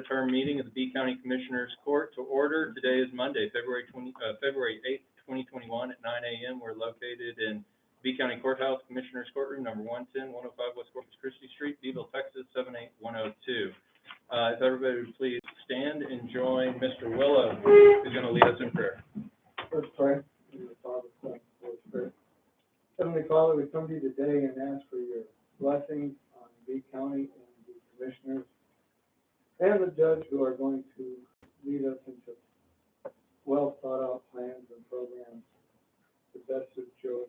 term meeting of the B County Commissioners Court to order. Today is Monday, February 8th, 2021 at 9 a.m. We're located in B County Courthouse, Commissioners Courtroom, number 110, 105 West Corpus Christi Street, Beeville, Texas, 78102. If everybody would please stand and join Mr. Willow, who's going to lead us in prayer. Let's pray. In the Father, Son, and Holy Spirit. Heavenly Father, we come to you today and ask for your blessings on B County and the commissioners and the judge who are going to lead us into well thought out plans and programs to best suit your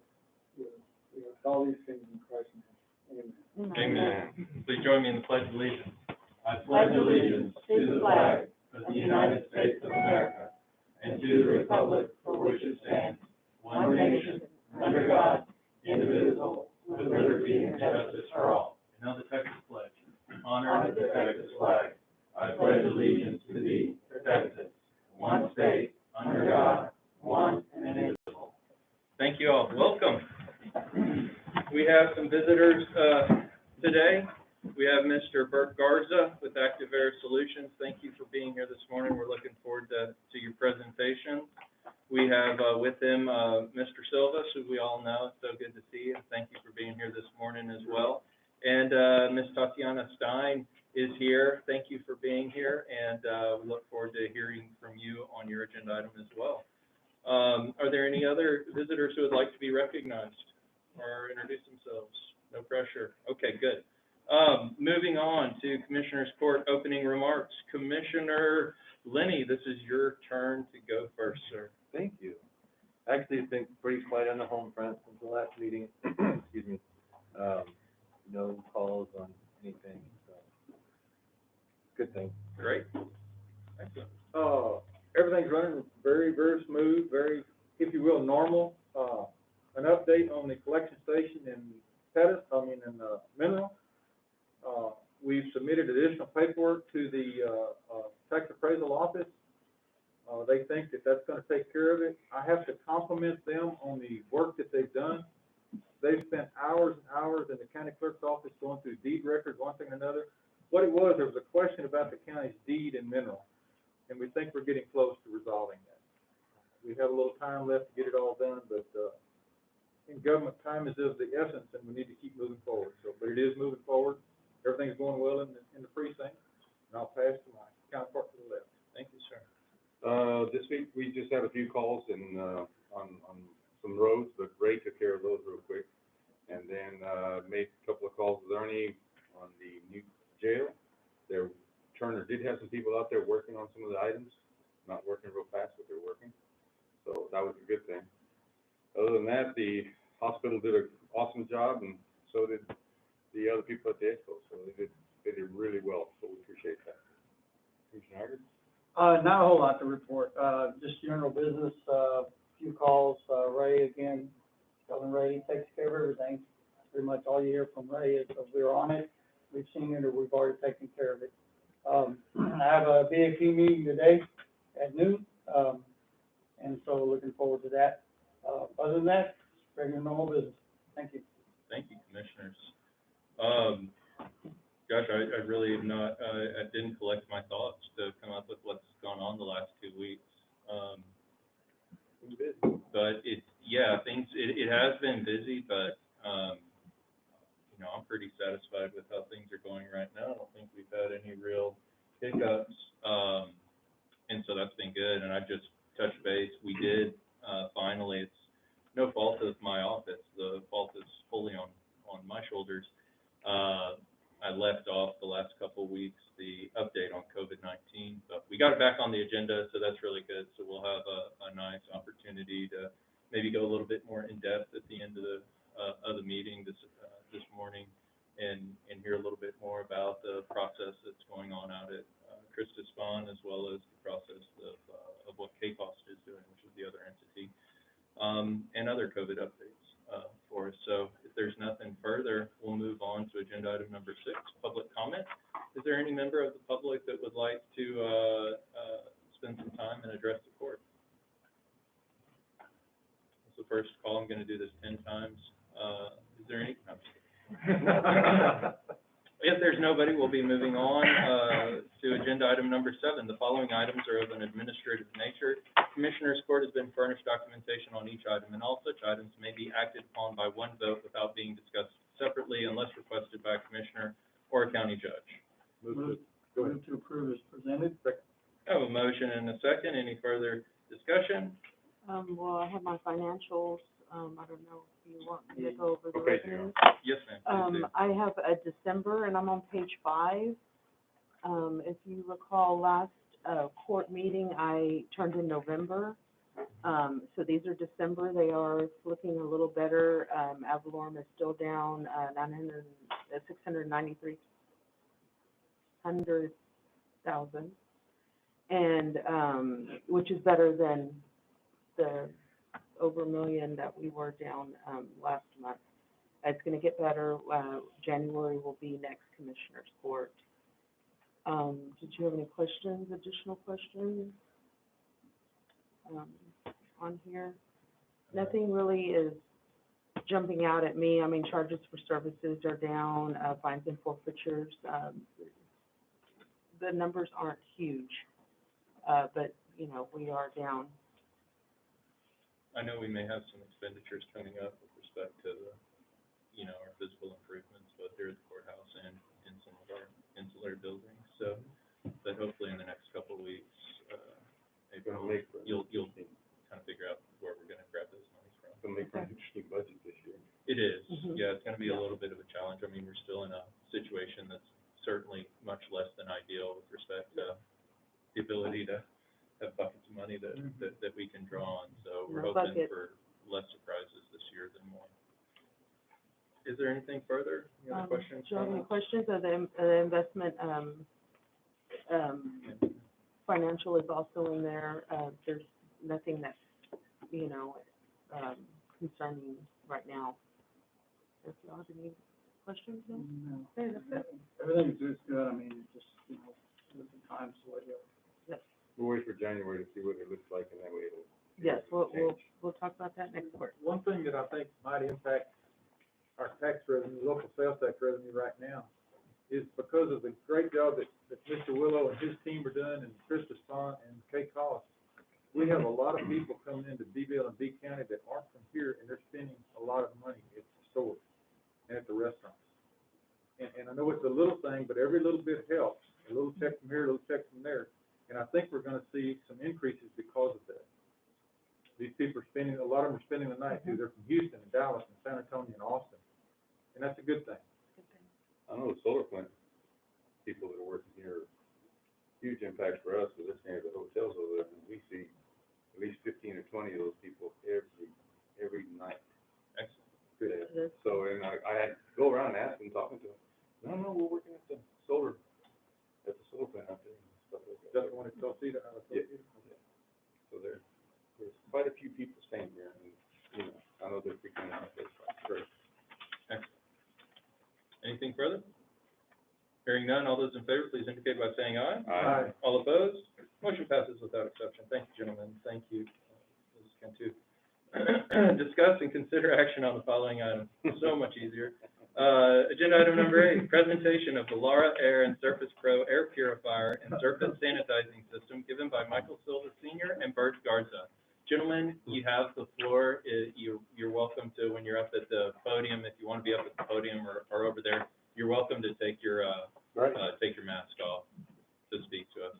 all these things in Christ's name. Amen. Amen. Please join me in the Pledge of Allegiance. I pledge allegiance to the flag of the United States of America and to the republic for which it stands, one nation, under God, indivisible, with liberty and justice for all. And now the Texas pledge. Honor the Texas flag. I pledge allegiance to thee, Texas, one state, under God, one and indivisible. Thank you all. Welcome. We have some visitors today. We have Mr. Bert Garza with Active Air Solutions. Thank you for being here this morning. We're looking forward to your presentation. We have with him Mr. Silva, who we all know. It's so good to see you. Thank you for being here this morning as well. And Ms. Tatiana Stein is here. Thank you for being here, and we look forward to hearing from you on your agenda item as well. Are there any other visitors who would like to be recognized or introduce themselves? No pressure. Okay, good. Moving on to Commissioner's Court opening remarks. Commissioner Lenny, this is your turn to go first, sir. Thank you. Actually, it's been pretty quiet on the home front since the last meeting. Excuse me. No calls on anything, so good thing. Great. Excellent. Everything's running very, very smooth, very, if you will, normal. An update on the collection station in Mineral. We've submitted additional paperwork to the tax appraisal office. They think that that's going to take care of it. I have to compliment them on the work that they've done. They've spent hours and hours in the county clerk's office going through deed records, one thing or another. What it was, there was a question about the county's deed in Mineral, and we think we're getting close to resolving that. We have a little time left to get it all done, but in government, time is of the essence, and we need to keep moving forward. So, but it is moving forward. Everything's going well in the precinct, and I'll pass to my counterpart to the left. Thank you, sir. This week we just had a few calls on some roads, but Ray took care of those real quick, and then made a couple of calls with Ernie on the new jail. Turner did have some people out there working on some of the items, not working real fast, but they're working, so that was a good thing. Other than that, the hospital did an awesome job, and so did the other people at the expo. So they did really well. So we appreciate that. Commissioner Haggard? Not a whole lot to report. Just general business. Few calls. Ray again, telling Ray he takes care of everything. Pretty much all you hear from Ray is we're on it. We've seen it, or we've already taken care of it. I have a BAP meeting today at noon, and so looking forward to that. Other than that, regular normal business. Thank you. Thank you, commissioners. Gosh, I really have not, I didn't collect my thoughts to come up with what's gone on the last 2 weeks. But it has been busy, but, I'm pretty satisfied with how things are going right now. I don't think we've had any real hiccups. And so that's been good. And I just touched base. We did, finally, it's no fault of my office. The fault is fully on my shoulders. I left off the last couple of weeks the update on COVID-19, but we got it back on the agenda, so that's really good. So we'll have a nice opportunity to maybe go a little bit more in depth at the end of the meeting this morning, and hear a little bit more about the process that's going on out at Christus Spawn, as well as the process of what KCOST is doing, which is the other entity, and other COVID updates for us. So if there's nothing further, we'll move on to agenda item number 6, public comment. Is there any member of the public that would like to spend some time and address the court? It's the first call. I'm going to do this 10 times. Is there any? No, If there's nobody, we'll be moving on, to agenda item number 7. The following items are of an administrative nature. Commissioners Court has been furnished documentation on each item, and all such items may be acted upon by one vote without being discussed separately unless requested by a commissioner or a county judge. Move to approve as presented. I have a motion and a second. Any further discussion? Well, I have my financials, I don't know if you want me to go over the Okay, revenues. Yes, ma'am, please do. I have a December, and I'm on page 5. If you recall, last, court meeting, I turned in November. So these are December, they are looking a little better. Avalorm is still down, 693,000, and, which is better than the over $1 million that we were down, last month. It's gonna get better. January will be next Commissioners Court. Did you have any questions, additional questions? On here? Nothing really is jumping out at me. I mean, charges for services are down, fines and forfeitures. The numbers aren't huge, but, you know, we are down. I know we may have some expenditures coming up with respect to the, you know, our physical improvements, both here at the courthouse and in some of our ancillary buildings. So, but hopefully in the next couple of weeks, April, you'll kind of figure out where we're gonna grab those monies from. It's gonna make for an interesting budget this year. It is, Mhm. yeah, it's gonna be a little bit of a challenge. I mean, we're still in a situation that's certainly much less than ideal with respect to the ability to have buckets of money that we can draw on. So we're hoping Bucket. for less surprises this year than more. Is there anything further? Any other questions? Do you have any comments? questions of the investment, financial is also in there. There's nothing that's, you know, concerning right now. If you have any questions, then? No. Okay, that's it. Everything's just good, I mean, just, you know, with the times, the way it Yes, We'll wait for January to see what it looks like, and that way it'll. yes, it'll change. we'll talk about that next quarter. One thing that I think might impact our tax revenue, local sales tax revenue right now, is because of the great job that Mr. Willow and his team are doing, and Chris Destant and Kay Cost. We have a lot of people coming into Beeville and B County that aren't from here, and they're spending a lot of money at the stores and at the restaurants. And I know it's a little thing, but every little bit helps. A little check from here, a little check from there. And I think we're gonna see some increases because of that. These people are spending, a lot of them are spending the night too. They're from Houston and Dallas and San Antonio and Austin. And that's a good thing. I know the solar plant people that are working here, huge impact for us, because they're staying at the hotels over there, and we see at least 15 or 20 of those people every night. Excellent. Good. Yes. So, and I had to go around and ask them, talking to them, no, we're working at the solar plant out there, and stuff like that. That's the one at Tulsa, Yeah. So there's quite a few people staying here, and, you know, I know they're freaking out, it's great. Excellent. Anything further? Hearing none, all those in favor, please indicate by saying aye. Aye. All opposed? Motion passes without exception. Thank you, gentlemen. Thank you, Mrs. Cantu. Discuss and consider action on the following items. So much easier. Agenda item number 8, presentation of the Laura Air and Surface Pro Air Purifier and Surface Sanitizing System given by Michael Silva Sr. and Bert Garza. Gentlemen, you have the floor. You're welcome to, when you're up at the podium, if you want to be up at the podium or over there, you're welcome to take your mask off to speak to us.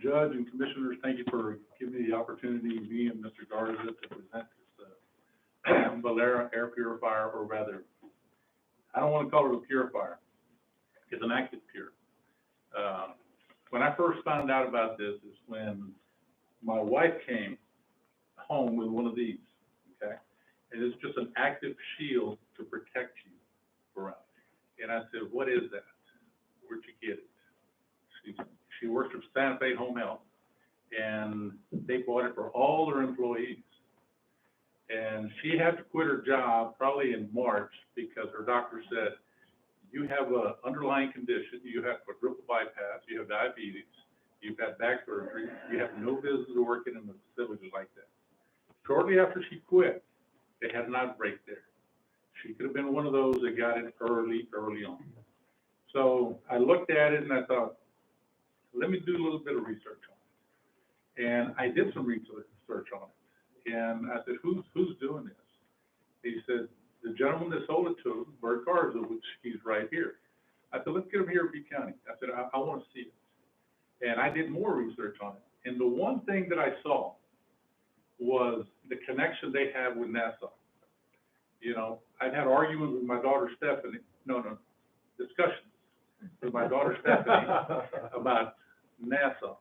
Judge and Commissioners, thank you for giving me the opportunity, me and Mr. Garza, to present this Valera air purifier, or rather, I don't want to call it a purifier. It's an active pure. When I first found out about this is when my wife came home with one of these, okay? And it's just an active shield to protect you around. And I said, what is that? Where'd you get it? She works for Santa Fe Home Health, and they bought it for all their employees. And she had to quit her job probably in March because her doctor said, you have an underlying condition, you have quadruple bypass, you have diabetes, you've had back surgery, you have no business working in the facility like that. Shortly after she quit, they had an outbreak there. She could have been one of those that got it early on. So I looked at it and I thought, let me do a little bit of research on it. And I did some research on it. And I said, who's doing this? He said, the gentleman that sold it to him, Bert Garza, which he's right here. I said, let's get him here in Butte County. I said, I want to see it. And I did more research on it. And the one thing that I saw was the connection they have with NASA. You know, I've had arguments with my daughter Stephanie, discussions with my daughter Stephanie about NASA.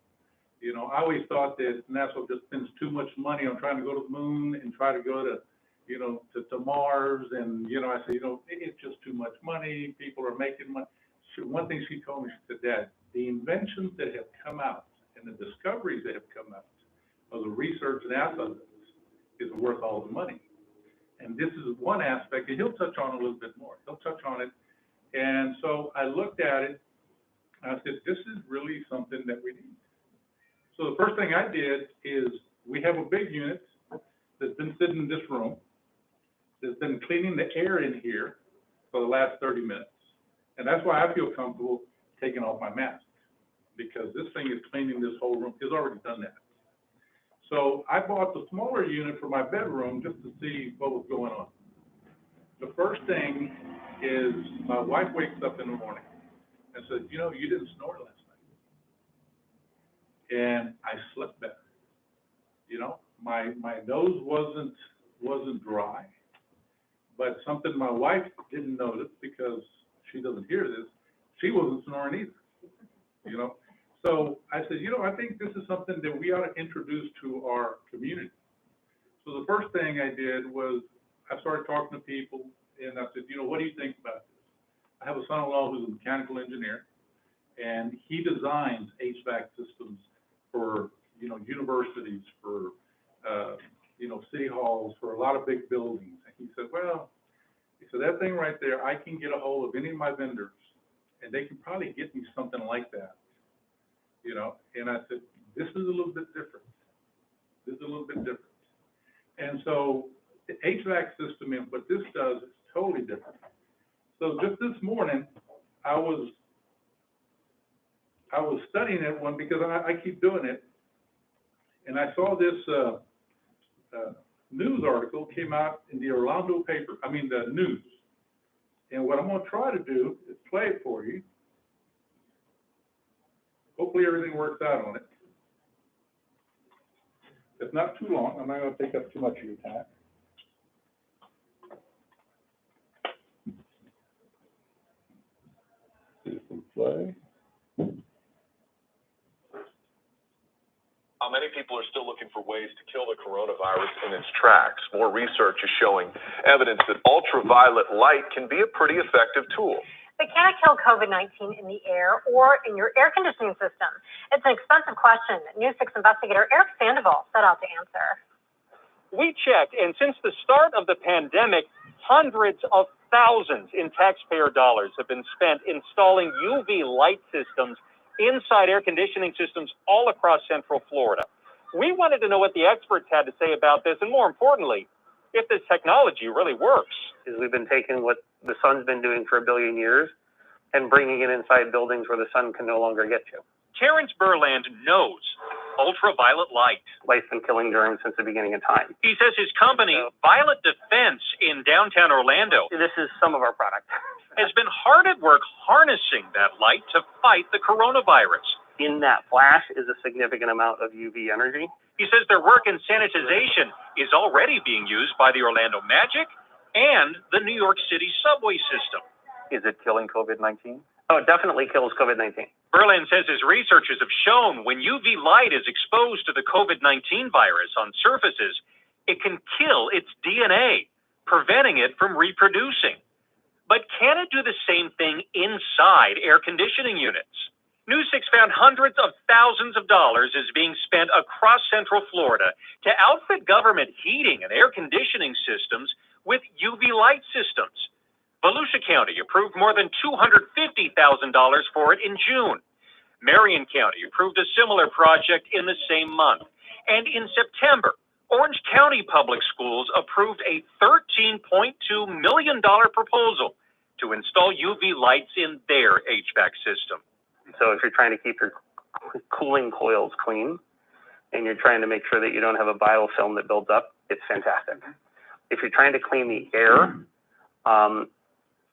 You know, I always thought that NASA just spends too much money on trying to go to the moon and try to go to, to Mars. And, I said, it's just too much money. People are making money. One thing she told me, she said, Dad, the inventions that have come out and the discoveries that have come out of the research NASA does is worth all the money. And this is one aspect, and he'll touch on it a little bit more. He'll touch on it. And so I looked at it, and I said, this is really something that we need. So the first thing I did is we have a big unit that's been sitting in this room, that's been cleaning the air in here for the last 30 minutes. And that's why I feel comfortable taking off my mask, because this thing is cleaning this whole room. It's already done that. So I bought the smaller unit for my bedroom just to see what was going on. The first thing is my wife wakes up in the morning and says, you didn't snore last night. And I slept better. My nose wasn't dry, but something my wife didn't notice because she doesn't hear this, she wasn't snoring either, So I said, I think this is something that we ought to introduce to our community. So the first thing I did was I started talking to people, and I said, what do you think about this? I have a son-in-law who's a mechanical engineer, and he designs HVAC systems for, universities, for, city halls, for a lot of big buildings. And he said, that thing right there, I can get a hold of any of my vendors, and they can probably get me something like that. And I said, this is a little bit different. And so the HVAC system and what this does is totally different. So just this morning, I was studying it one because I keep doing it, and I saw this news article came out in the the news. And what I'm going to try to do is play it for you. Hopefully everything works out on it. It's not too long. I'm not going to take up too much of your time. See if we play. Many people are still looking for ways to kill the coronavirus in its tracks. More research is showing evidence that ultraviolet light can be a pretty effective tool. But can it kill COVID-19 in the air or in your air conditioning system? It's an expensive question that News 6 investigator Eric Sandoval set out to answer. We checked, and since the start of the pandemic, hundreds of thousands in taxpayer dollars have been spent installing UV light systems inside air conditioning systems all across Central Florida. We wanted to know what the experts had to say about this, and more importantly, if this technology really works. We've been taking what the sun's been doing for 1 billion years and bringing it inside buildings where the sun can no longer get to. Terrence Burland knows ultraviolet light. Light's been killing germs since the beginning of time. He says his company, Violet Defense in downtown Orlando, This is some of our product. has been hard at work harnessing that light to fight the coronavirus. In that flash is a significant amount of UV energy. He says their work in sanitization is already being used by the Orlando Magic and the New York City subway system. Is it killing COVID-19? Oh, it definitely kills COVID-19. Berlin says his researchers have shown when UV light is exposed to the COVID-19 virus on surfaces, it can kill its DNA, preventing it from reproducing. But can it do the same thing inside air conditioning units? News 6 found hundreds of thousands of dollars is being spent across Central Florida to outfit government heating and air conditioning systems with UV light systems. Volusia County approved more than $250,000 for it in June. Marion County approved a similar project in the same month. And in September, Orange County Public Schools approved a $13.2 million proposal to install UV lights in their HVAC system. So if you're trying to keep your cooling coils clean and you're trying to make sure that you don't have a biofilm that builds up, it's fantastic. If you're trying to clean the air,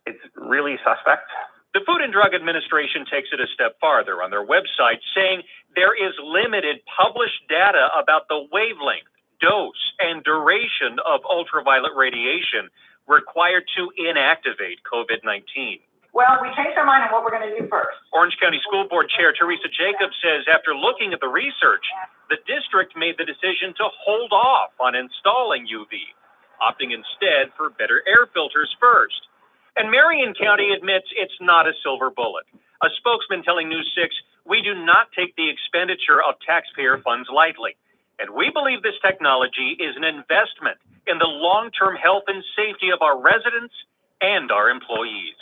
it's really suspect. The Food and Drug Administration takes it a step farther on their website, saying there is limited published data about the wavelength, dose, and duration of ultraviolet radiation required to inactivate COVID-19. Well, we changed our mind on what we're going to do first. Orange County School Board Chair Teresa Jacobs says after looking at the research, the district made the decision to hold off on installing UV, opting instead for better air filters first. And Marion County admits it's not a silver bullet. A spokesman telling News 6, "We do not take the expenditure of taxpayer funds lightly, and we believe this technology is an investment in the long-term health and safety of our residents and our employees."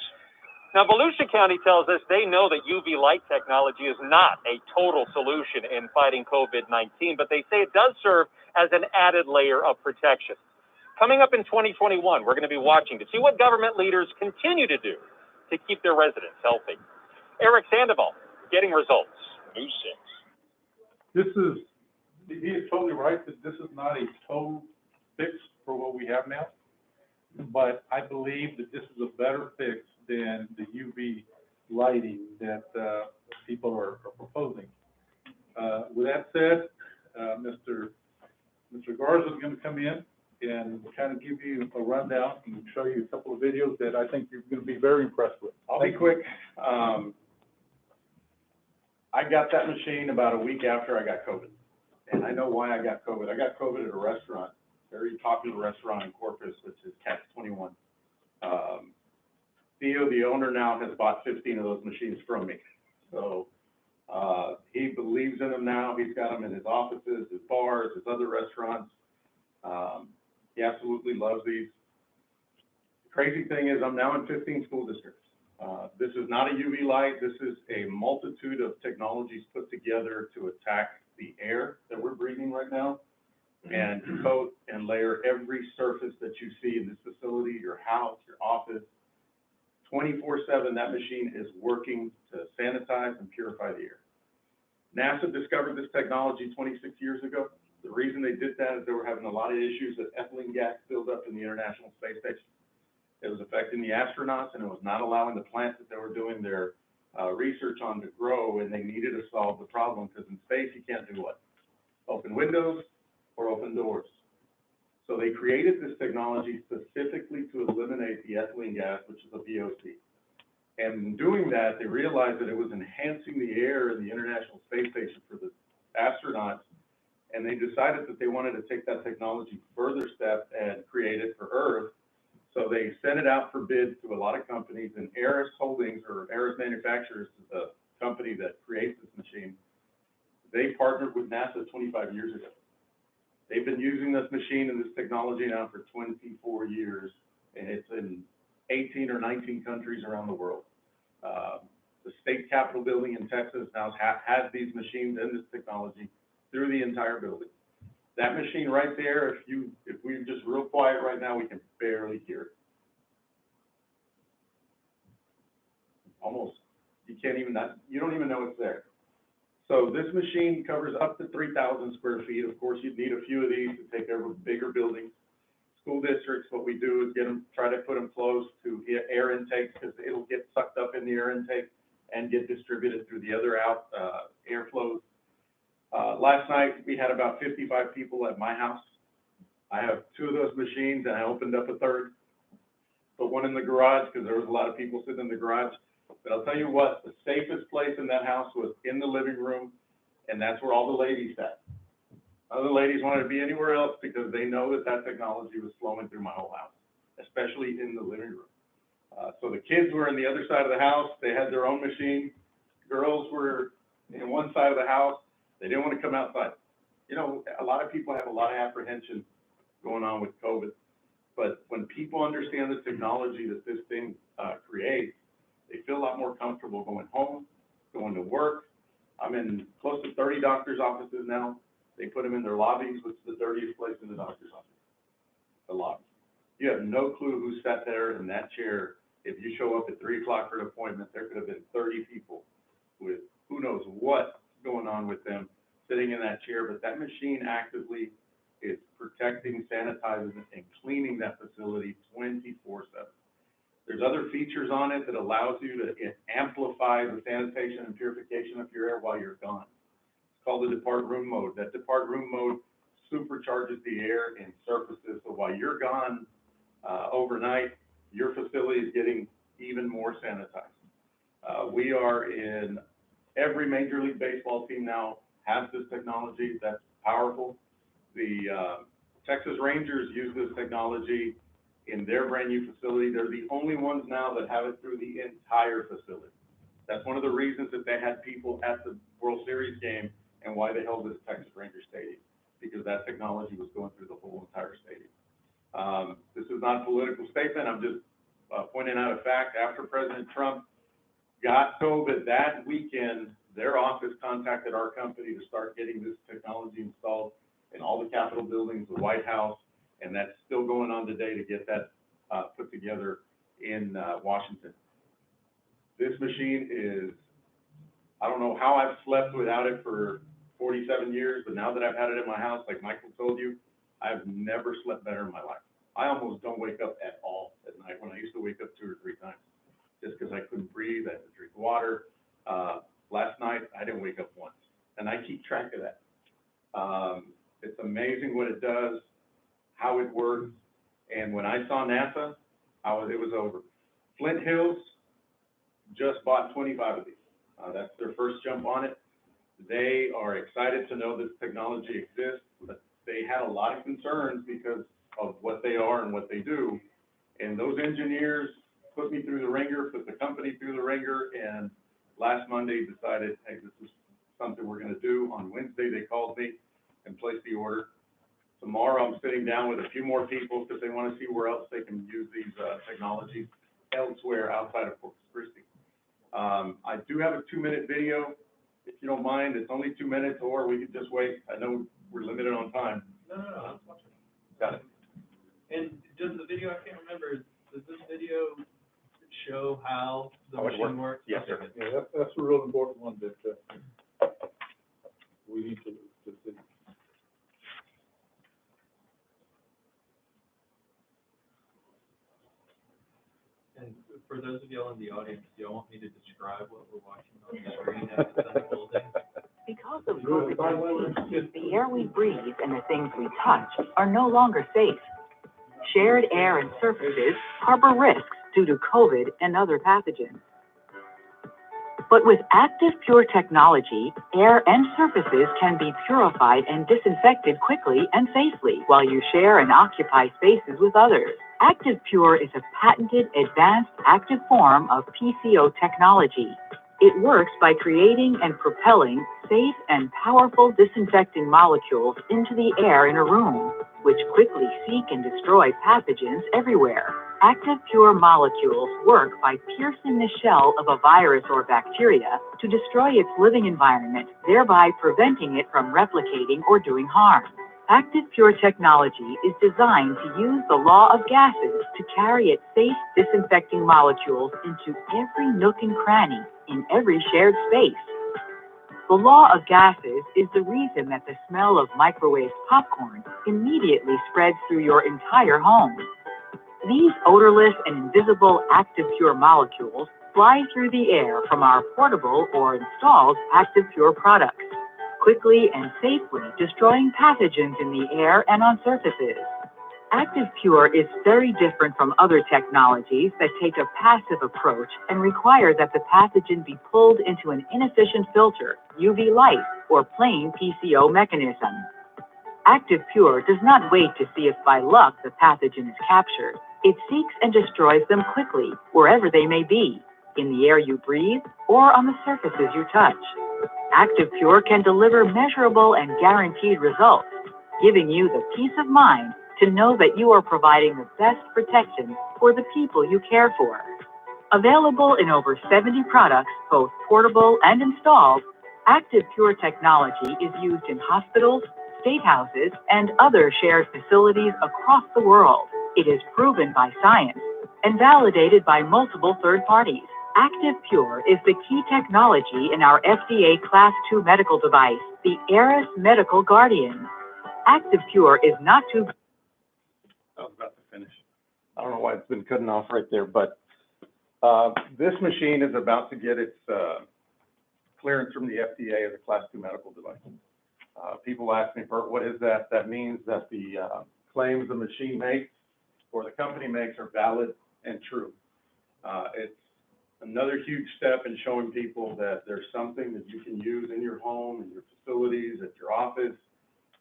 Now, Volusia County tells us they know that UV light technology is not a total solution in fighting COVID-19, but they say it does serve as an added layer of protection. Coming up in 2021, we're going to be watching to see what government leaders continue to do to keep their residents healthy. Eric Sandoval, getting results, News 6. He is totally right that this is not a total fix for what we have now, but I believe that this is a better fix than the UV lighting that people are proposing. With that said, Mr. Garza is going to come in and kind of give you a rundown and show you a couple of videos that I think you're going to be very impressed with. I'll be quick. I got that machine about a week after I got COVID. And I know why I got COVID. I got COVID at a restaurant, very popular restaurant in Corpus, which is Catch 21. Theo, the owner now, has bought 15 of those machines from me. So he believes in them now. He's got them in his offices, his bars, his other restaurants. He absolutely loves these. The crazy thing is I'm now in 15 school districts. This is not a UV light. This is a multitude of technologies put together to attack the air that we're breathing right now and to coat and layer every surface that you see in this facility, your house, your office. 24/7, that machine is working to sanitize and purify the air. NASA discovered this technology 26 years ago. The reason they did that is they were having a lot of issues with ethylene gas buildup in the International Space Station. It was affecting the astronauts, and it was not allowing the plants that they were doing their research on to grow, and they needed to solve the problem, because in space you can't do what? Open windows or open doors. So they created this technology specifically to eliminate the ethylene gas, which is a VOC. And in doing that, they realized that it was enhancing the air in the International Space Station for the astronauts, and they decided that they wanted to take that technology further step and create it for Earth. So they sent it out for bid to a lot of companies, and Aris Holdings, or Aris Manufacturers, is the company that creates this machine. They partnered with NASA 25 years ago. They've been using this machine and this technology now for 24 years, and it's in 18 or 19 countries around the world. The state capitol building in Texas now has these machines and this technology through the entire building. That machine right there, if we're just real quiet right now, we can barely hear it. Almost. You don't even know it's there. So this machine covers up to 3,000 square feet. Of course, you'd need a few of these to take over bigger buildings. School districts, what we do is try to put them close to air intakes, because it'll get sucked up in the air intake and get distributed through the other airflows. Last night, we had about 55 people at my house. I have 2 of those machines, and I opened up a third. Put one in the garage, because there was a lot of people sitting in the garage. But I'll tell you what, the safest place in that house was in the living room, and that's where all the ladies sat. Other ladies wanted to be anywhere else because they know that technology was flowing through my whole house, especially in the living room. So the kids were in the other side of the house. They had their own machine. Girls were in one side of the house. They didn't want to come outside. You know, a lot of people have a lot of apprehension going on with COVID, but when people understand the technology that this thing creates, they feel a lot more comfortable going home, going to work. I'm in close to 30 doctors' offices now. They put them in their lobbies, which is the dirtiest place in the doctor's office, the lobby. You have no clue who sat there in that chair. If you show up at 3 o'clock for an appointment, there could have been 30 people with who knows what's going on with them sitting in that chair, but that machine actively is protecting, sanitizing, and cleaning that facility 24/7. There's other features on it that allows you to amplify the sanitation and purification of your air while you're gone. It's called the depart room mode. That depart room mode supercharges the air and surfaces, so while you're gone overnight, your facility is getting even more sanitized. We are in every Major League Baseball team now has this technology. That's powerful. The Texas Rangers use this technology in their brand new facility. They're the only ones now that have it through the entire facility. That's one of the reasons that they had people at the World Series game and why they held this Texas Rangers stadium, because that technology was going through the whole entire stadium. This is not a political statement. I'm just pointing out a fact. After President Trump got COVID that weekend, their office contacted our company to start getting this technology installed in all the Capitol buildings, the White House, and that's still going on today to get that put together in Washington. This machine is, I don't know how I've slept without it for 47 years, but now that I've had it in my house, like Michael told you, I've never slept better in my life. I almost don't wake up at all at night, when I used to wake up 2 or 3 times, just because I couldn't breathe, I had to drink water. Last night, I didn't wake up once, and I keep track of that. It's amazing what it does, how it works, and when I saw NASA, it was over. Flint Hills just bought 25 of these. That's their first jump on it. They are excited to know this technology exists, but they had a lot of concerns because of what they are and what they do. And those engineers put me through the ringer, put the company through the ringer, and last Monday decided, hey, this is something we're going to do. On Wednesday, they called me and placed the order. Tomorrow, I'm sitting down with a few more people because they want to see where else they can use these technologies elsewhere outside of Corpus Christi. I do have a 2-minute video, if you don't mind. It's only 2 minutes, or we could just wait. I know we're limited on time. No, I'm watching. Got it. And does the video, I can't remember, does this video show how the How it machine works? works? Yes, Okay, sir. good. Yeah, that's a real important one that, we need to see. And for those of y'all in the audience, do y'all want me to describe what we're watching on the screen as it's unfolding? Because of COVID-19, the air we breathe and the things we touch are no longer safe. Shared air and surfaces harbor risks due to COVID and other pathogens. But with Active Pure technology, air and surfaces can be purified and disinfected quickly and safely while you share and occupy spaces with others. Active Pure is a patented advanced active form of PCO technology. It works by creating and propelling safe and powerful disinfecting molecules into the air in a room, which quickly seek and destroy pathogens everywhere. Active Pure molecules work by piercing the shell of a virus or bacteria to destroy its living environment, thereby preventing it from replicating or doing harm. Active Pure technology is designed to use the law of gases to carry its safe disinfecting molecules into every nook and cranny in every shared space. The law of gases is the reason that the smell of microwave popcorn immediately spreads through your entire home. These odorless and invisible Active Pure molecules fly through the air from our portable or installed Active Pure products, quickly and safely destroying pathogens in the air and on surfaces. Active Pure is very different from other technologies that take a passive approach and require that the pathogen be pulled into an inefficient filter, UV light, or plain PCO mechanism. Active Pure does not wait to see if by luck the pathogen is captured. It seeks and destroys them quickly, wherever they may be, in the air you breathe or on the surfaces you touch. Active Pure can deliver measurable and guaranteed results, giving you the peace of mind to know that you are providing the best protection for the people you care for. Available in over 70 products, both portable and installed, Active Pure technology is used in hospitals, state houses, and other shared facilities across the world. It is proven by science and validated by multiple third parties. Active Pure is the key technology in our FDA Class II medical device, the Aeris Medical Guardian. Active Pure is not too... I was about to finish. I don't know why it's been cutting off right there, but this machine is about to get its clearance from the FDA as a Class II medical device. People ask me, Bert, what is that? That means that the claims the machine makes or the company makes are valid and true. It's another huge step in showing people that there's something that you can use in your home, in your facilities, at your office,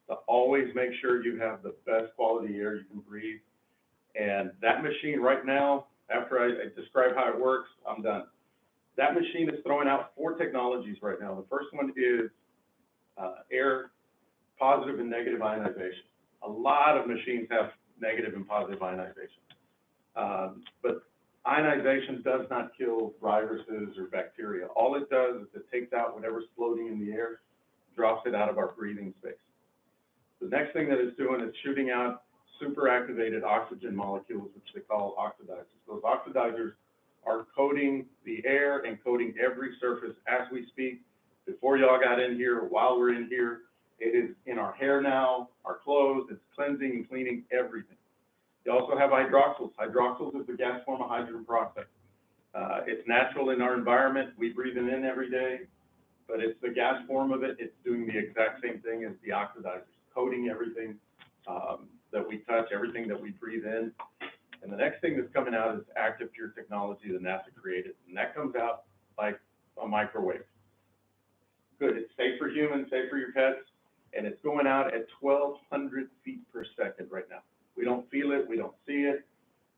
to always make sure you have the best quality air you can breathe. And that machine right now, after I describe how it works, I'm done. That machine is throwing out 4 technologies right now. The first one is air positive and negative ionization. A lot of machines have negative and positive ionization. But ionization does not kill viruses or bacteria. All it does is it takes out whatever's floating in the air, drops it out of our breathing space. The next thing that it's doing is shooting out superactivated oxygen molecules, which they call oxidizers. Those oxidizers are coating the air and coating every surface as we speak. Before y'all got in here, while we're in here, it is in our hair now, our clothes, it's cleansing and cleaning everything. You also have hydroxyls. Hydroxyls is the gas form of hydrogen peroxide. It's natural in our environment. We breathe it in every day, but it's the gas form of it. It's doing the exact same thing as the oxidizers, coating everything that we touch, everything that we breathe in. And the next thing that's coming out is Active Pure technology that NASA created, and that comes out like a microwave. Good, it's safe for humans, safe for your pets, and it's going out at 1,200 feet per second right now. We don't feel it, we don't see it,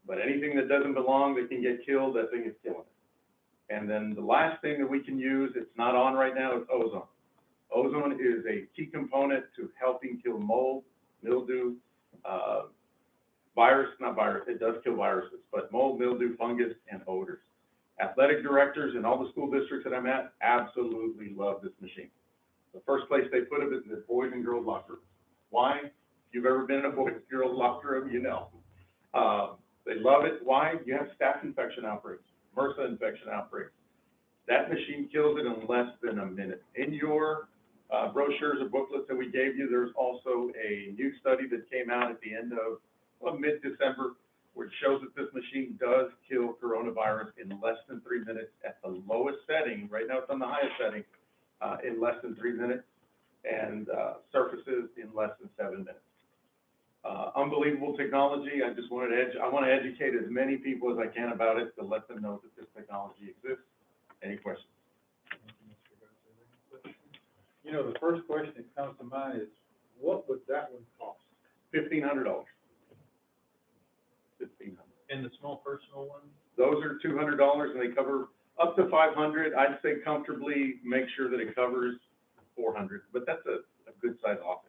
but anything that doesn't belong that can get killed, that thing is killing it. And then the last thing that we can use, it's not on right now, is ozone. Ozone is a key component to helping kill mold, mildew, it does kill viruses, but mold, mildew, fungus, and odors. Athletic directors in all the school districts that I'm at absolutely love this machine. The first place they put it is in the boys and girls locker room. Why? If you've ever been in a boys and girls locker room, you know. They love it. Why? You have staph infection outbreaks, MRSA infection outbreaks. That machine kills it in less than a minute. In your brochures or booklets that we gave you, there's also a new study that came out at the end of mid-December, which shows that this machine does kill coronavirus in less than 3 minutes at the lowest setting. Right now it's on the highest setting, in less than 3 minutes, and surfaces in less than 7 minutes. Unbelievable technology. I just wanted to I want to educate as many people as I can about it to let them know that this technology exists. Any questions? You know, the first question that comes to mind is, what would that one cost? $1,500. $1,500. And the small personal one? Those are $200, and they cover up to $500. I'd say comfortably make sure that it covers $400, but that's a good size office.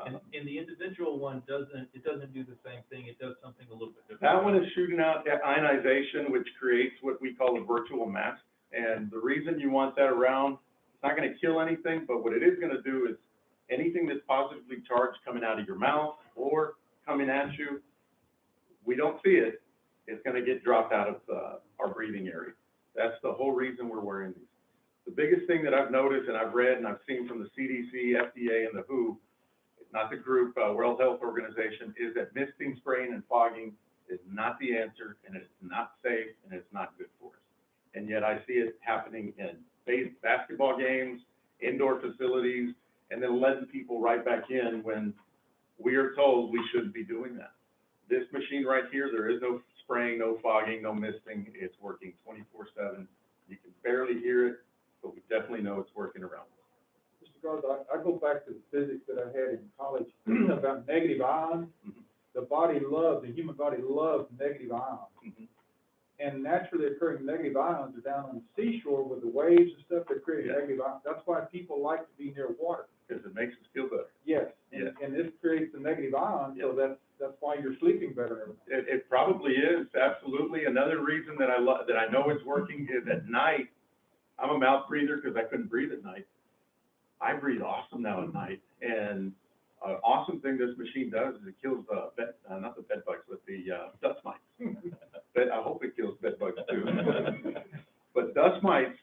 And the individual one doesn't do the same thing. It does something a little bit different. That one is shooting out ionization, which creates what we call a virtual mask. And the reason you want that around, it's not going to kill anything, but what it is going to do is anything that's positively charged coming out of your mouth or coming at you, we don't see it, it's going to get dropped out of our breathing area. That's the whole reason we're wearing these. The biggest thing that I've noticed and I've read and I've seen from the CDC, FDA, and the WHO, not the group, World Health Organization, is that misting, spraying, and fogging is not the answer, and it's not safe, and it's not good for us. And yet I see it happening in basketball games, indoor facilities, and then letting people right back in when we are told we shouldn't be doing that. This machine right here, there is no spraying, no fogging, no misting. It's working 24/7. You can barely hear it, but we definitely know it's working around us. Mr. Garza, I go back to the physics that I had in college about negative ions. Mm-hmm. The human body loves negative ions. Mm-hmm. And naturally occurring negative ions are down on the seashore with the waves and stuff that create negative ions. That's why people like to be near water. Because it makes us feel better. Yes. Yes. And this creates the negative ions, so that's why you're sleeping better. It probably is, absolutely. Another reason that I know it's working is at night. I'm a mouth breather because I couldn't breathe at night. I breathe awesome now at night, and An awesome thing this machine does is it kills, not the bed bugs, but the, dust mites. But I hope it kills bed bugs too. But dust mites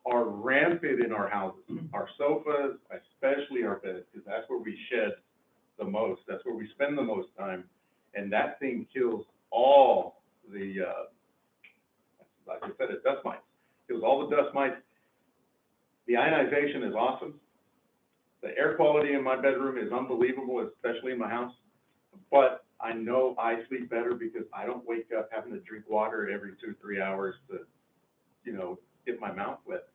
are rampant in our houses, our sofas, especially our beds, because that's where we shed the most, that's where we spend the most time. And that thing kills all the, like I said, it's dust mites. Kills all the dust mites. The ionization is awesome. The air quality in my bedroom is unbelievable, especially in my house. But I know I sleep better because I don't wake up having to drink water every 2-3 hours to, get my mouth wet.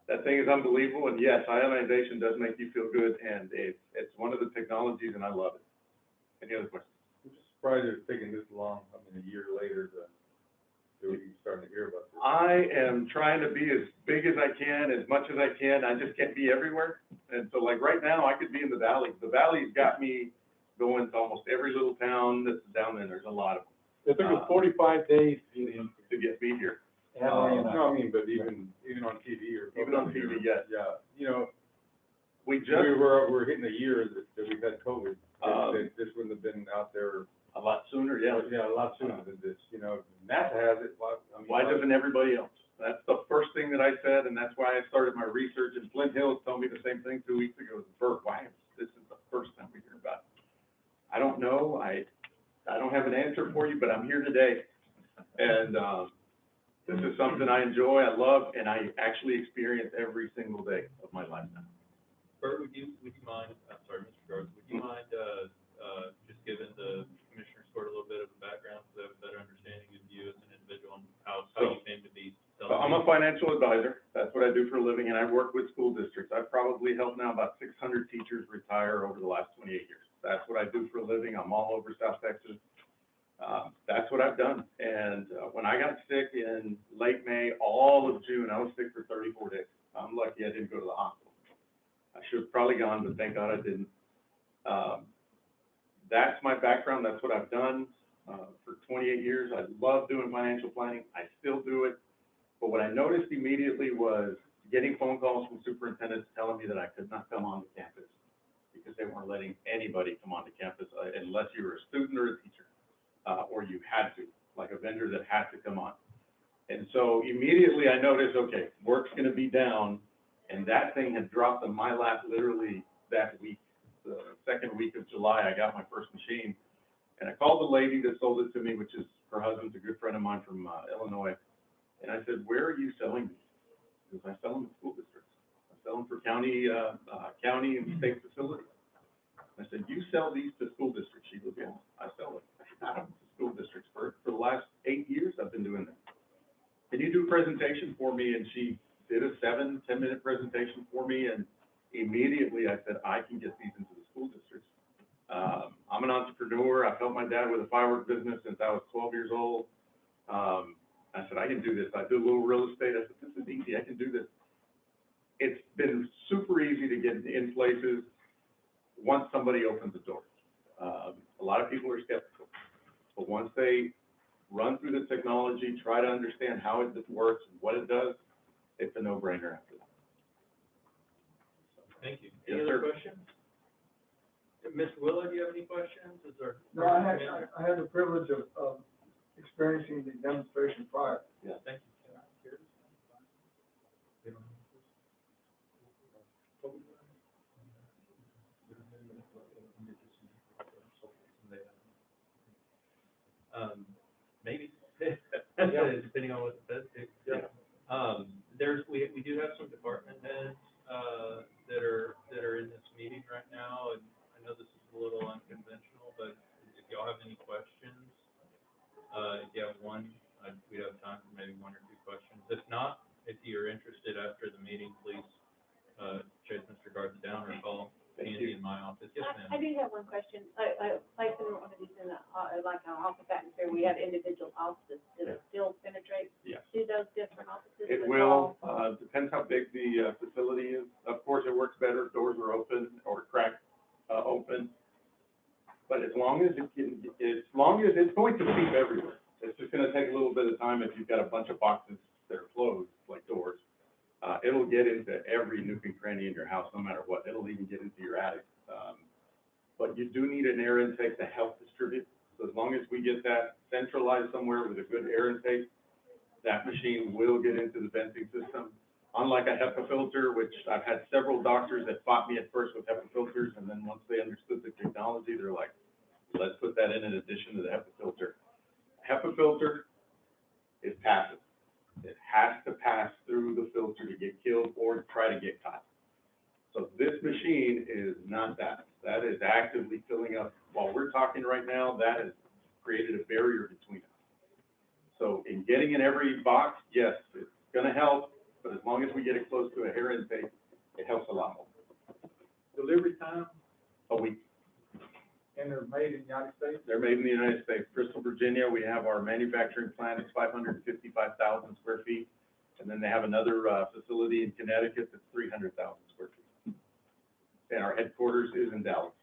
That thing is unbelievable, and yes, ionization does make you feel good, and it's one of the technologies, and I love it. Any other questions? I'm just surprised it's taking this long, a year later to you're starting to hear about this. I am trying to be as big as I can, as much as I can. I just can't be everywhere. And so like right now, I could be in the valley. The valley's got me going to almost every little town that's down there. There's a lot of them. It took us 45 days To get me here. No, I mean, but even on TV or. Even on TV, yes. Yeah, We we're hitting a year that we've had COVID. This wouldn't have been out there. a lot sooner, yeah. Yeah, a lot sooner than this, NASA has it. Why doesn't everybody else? That's the first thing that I said, and that's why I started my research. And Flint Hills told me the same thing 2 weeks ago. Why this is the first time we hear about it? I don't know. I don't have an answer for you, but I'm here today. And this is something I enjoy, I love, and I actually experience every single day of my life now. Bert, would you mind, I'm sorry, Mr. Garza, would you mind, just giving the Commissioner's Court a little bit of a background, so they have a better understanding of you as an individual and how you came to be? I'm a financial advisor. That's what I do for a living, and I work with school districts. I've probably helped now about 600 teachers retire over the last 28 years. That's what I do for a living. I'm all over South Texas. That's what I've done. And when I got sick in late May, all of June, I was sick for 34 days. I'm lucky I didn't go to the hospital. I should have probably gone, but thank God I didn't. That's my background. That's what I've done for 28 years. I love doing financial planning. I still do it. But what I noticed immediately was getting phone calls from superintendents telling me that I could not come onto campus because they weren't letting anybody come onto campus unless you were a student or a teacher, or you had to, like a vendor that had to come on. And so immediately I noticed, okay, work's gonna be down, and that thing had dropped in my lap literally that week. The second week of July, I got my first machine, and I called the lady that sold it to me, which is, her husband's a good friend of mine from Illinois, and I said, where are you selling these? Because I sell them to school districts. I sell them for county and state facilities. I said, you sell these to school districts? She goes, yeah, I sell them. I don't to school districts. For the last 8 years, I've been doing that. Can you do a presentation for me? And she did a 7-10 minute presentation for me, and immediately I said, I can get these into the school districts. I'm an entrepreneur. I've helped my dad with a fireworks business since I was 12 years old. I said, I can do this. I do a little real estate. I said, this is easy. I can do this. It's been super easy to get in places once somebody opens the door. A lot of people are skeptical, but once they run through the technology, try to understand how it works and what it does, it's a no-brainer after that. Thank you. Yes, Any other sir. questions? Ms. Willa, do you have any questions? Is there? No, I had the privilege of experiencing the demonstration prior. Yeah, thank you. Maybe, depending on what it says. Yeah. We do have some department heads, that are in this meeting right now, and I know this is a little unconventional, but if y'all have any questions, if you have one, we have time for maybe 1 or 2 questions. If not, if you're interested after the meeting, please, chase Mr. Garza down or call Andy in my office. Yes, ma'am. I do have one question. Place in one of these in like an office atmosphere, we have individual offices. Does it still penetrate Yes. to those different offices? It will, depends how big the facility is. Of course, it works better if doors are open or cracked open. But as long as it's going to seep everywhere. It's just gonna take a little bit of time if you've got a bunch of boxes that are closed, like doors. It'll get into every nook and cranny in your house, no matter what. It'll even get into your attic. but you do need an air intake to help distribute. So as long as we get that centralized somewhere with a good air intake, that machine will get into the venting system. Unlike a HEPA filter, which I've had several doctors that fought me at first with HEPA filters, and then once they understood the technology, they're like, let's put that in addition to the HEPA filter. HEPA filter is passive. It has to pass through the filter to get killed or try to get caught. So this machine is not that. That is actively filling up. While we're talking right now, that has created a barrier between us. So in getting in every box, yes, it's gonna help, but as long as we get it close to a air intake, it helps a lot more. Delivery time, A week. and they're made in the United States? They're made in the United States. Bristol, Virginia, we have our manufacturing plant. It's 555,000 square feet. And then they have another facility in Connecticut that's 300,000 square feet. And our headquarters is in Dallas.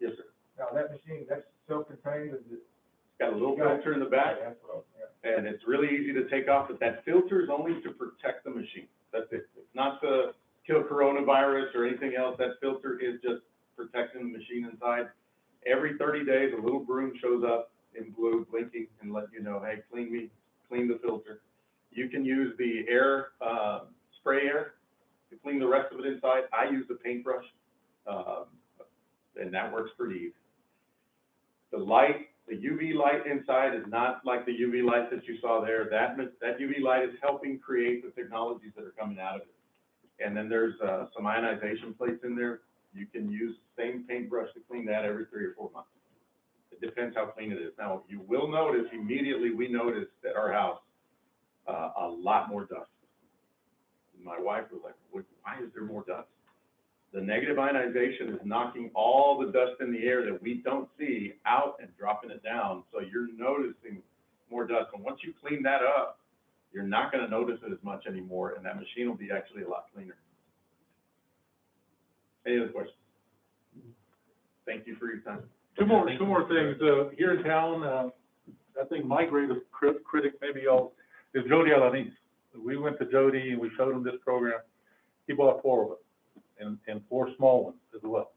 Yes, sir. Now, that machine, that's self-contained, is it? It's got a little filter in the back, That's what I was, yeah. and it's really easy to take off, but that filter is only to protect the machine. That's it. It's not to kill coronavirus or anything else. That filter is just protecting the machine inside. Every 30 days, a little broom shows up in blue, blinking, and let you know, hey, clean the filter. You can use the air, spray air to clean the rest of it inside. I use the paintbrush, and that works pretty easy. The light, the UV light inside is not like the UV light that you saw there. That UV light is helping create the technologies that are coming out of it. And then there's some ionization plates in there. You can use the same paintbrush to clean that every 3 or 4 months. It depends how clean it is. Now, you will notice immediately, we noticed at our house a lot more dust. My wife was like, why is there more dust? The negative ionization is knocking all the dust in the air that we don't see out and dropping it down. So you're noticing more dust. And once you clean that up, you're not going to notice it as much anymore, and that machine will be actually a lot cleaner. Any other questions? Thank you for your time. Two more things, here in town, I think my greatest critic, maybe y'all, is Jody Alanis. We went to Jody and we showed him this program. He bought 4 of them, and 4 small ones as well.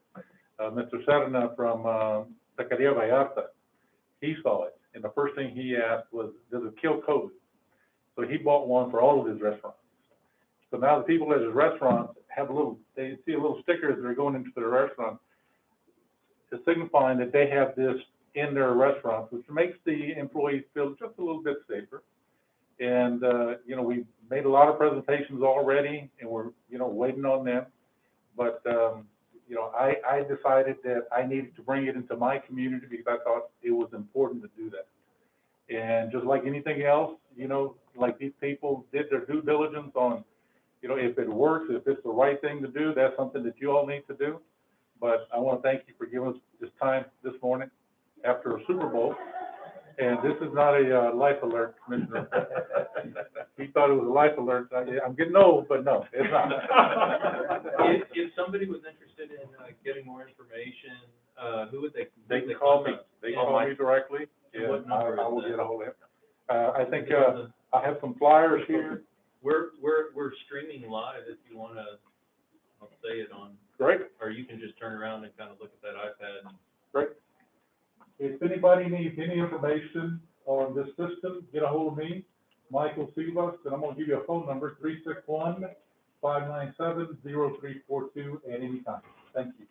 Mr. Serna from, Taqueria Vallarta, he saw it, and the first thing he asked was, does it kill COVID? So he bought one for all of his restaurants. So now the people at his restaurants have they see a little sticker as they're going into their restaurant, to signifying that they have this in their restaurants, which makes the employees feel just a little bit safer. And, we made a lot of presentations already, and we're, waiting on them. But, I decided that I needed to bring it into my community because I thought it was important to do that. And just like anything else, like these people did their due diligence on, if it works, if it's the right thing to do, that's something that you all need to do. But I want to thank you for giving us this time this morning after a Super Bowl. And this is not a life alert, Commissioner. He thought it was a life alert. I'm getting old, but no, it's not. If somebody was interested in getting more information, who would they? They can call me. They can call me directly. And Yeah, what number I will is that? get a hold of him. I think I have some flyers here. We're streaming live if you want to, I'll say it on, Great. or you can just turn around and kind of look at that iPad. And Great. If anybody needs any information on this system, get a hold of me, Michael Sivas, and I'm gonna give you a phone number, 361-597-0342 at any time. Thank you.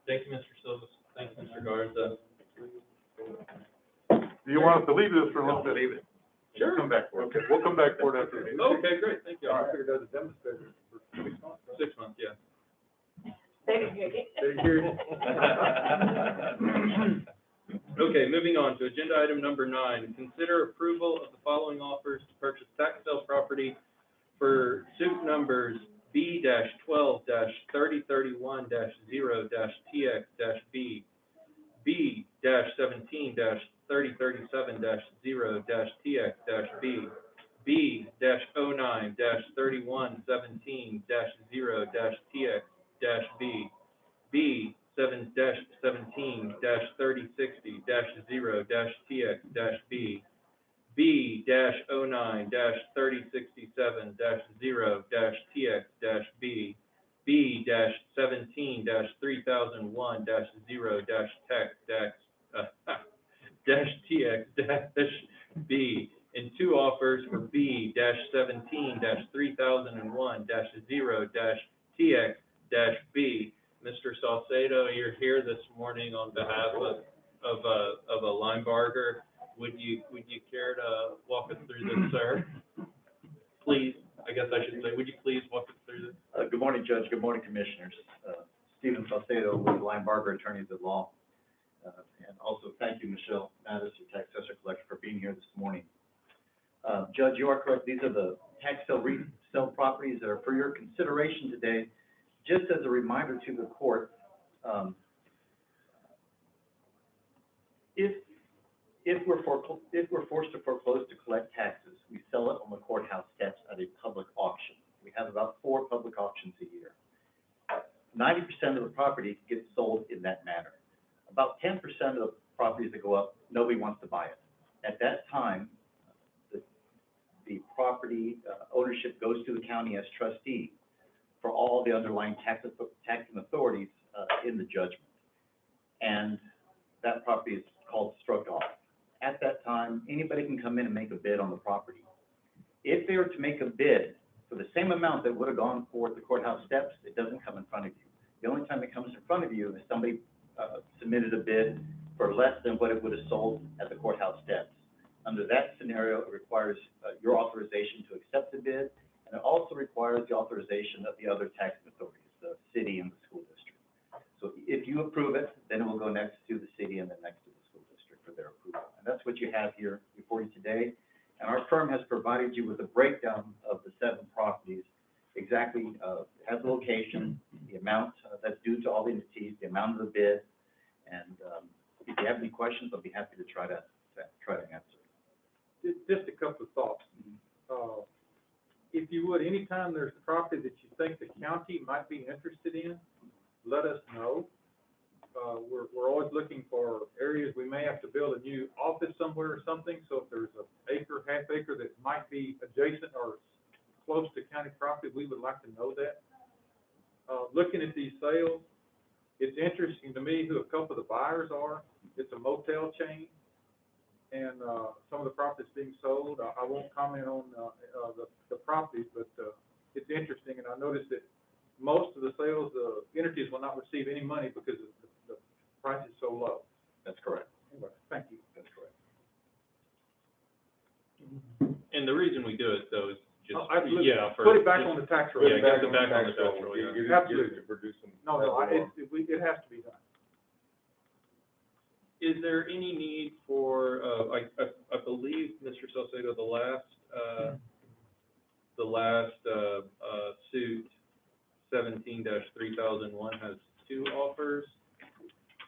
Thank you, Mr. Silvas. Thank you, Mr. Garza. Do you want us to leave this for a little bit? Leave it. Sure. Come back for it. Okay, we'll come back for it after. Okay, great, thank you. I figured that was a demonstrator for 6 months. 6 months, yeah. They didn't hear you. They didn't hear you. Okay, moving on to agenda item number 9. Consider approval of the following offers to purchase tax sale property for suit numbers B-12-3031-0-TX-B, B-17-3037-0-TX-B, B-01-3117-0-TX-B, B-17-3060-0-TX-B, B-09-3067-0-TX-B, B-17-3067-0-TX-B, 3001-0-TX-B, and 2 offers for B-17-3001-0-TX-B. Mr. Salcedo, you're here this morning on behalf of a Linebarger. Would you care to walk us through this, sir? Please, I guess I should say, would you please walk us through this? Good morning, Judge. Good morning, Commissioners. Stephen Salcedo with Linebarger Attorneys at Law. And also thank you, Michelle Mattis, your tax assessor collector, for being here this morning. Judge, you are correct. These are the tax sale resale properties that are for your consideration today. Just as a reminder to the court, if we're forced to foreclose to collect taxes, we sell it on the courthouse steps at a public auction. We have about 4 public auctions a year. 90% of the property gets sold in that manner. About 10% of the properties that go up, nobody wants to buy it. At that time, the property ownership goes to the county as trustee for all the underlying taxing authorities in the judgment. And that property is called struck off. At that time, anybody can come in and make a bid on the property. If they were to make a bid for the same amount that would have gone for the courthouse steps, it doesn't come in front of you. The only time it comes in front of you is somebody submitted a bid for less than what it would have sold at the courthouse steps. Under that scenario, it requires your authorization to accept the bid, and it also requires the authorization of the other taxing authorities, the city and the school district. So if you approve it, then it will go next to the city and then next to the school district for their approval. And that's what you have here before you today. And our firm has provided you with a breakdown of the 7 properties, exactly, has the location, the amount that's due to all the entities, the amount of the bid, and if you have any questions, I'll be happy to try to answer. Just a couple of thoughts. If you would, anytime there's property that you think the county might be interested in, let us know. We're always looking for areas we may have to build a new office somewhere or something, so if there's an acre, half acre that might be adjacent or close to county property, we would like to know that. Looking at these sales, it's interesting to me who a couple of the buyers are. It's a motel chain, and some of the properties being sold, I won't comment on the properties, but it's interesting, and I noticed that most of the sales, the entities will not receive any money because the price is so low. That's correct. Anyway, thank you. That's correct. And the reason we do it, though, is just, Absolutely. yeah, Put it back on the tax roll. Yeah, get it back on the tax roll, yeah. Absolutely. No, Uh-huh. it has to be done. Is there any need for, I believe, Mr. Salcedo, the last suit, 17-3001, has 2 offers?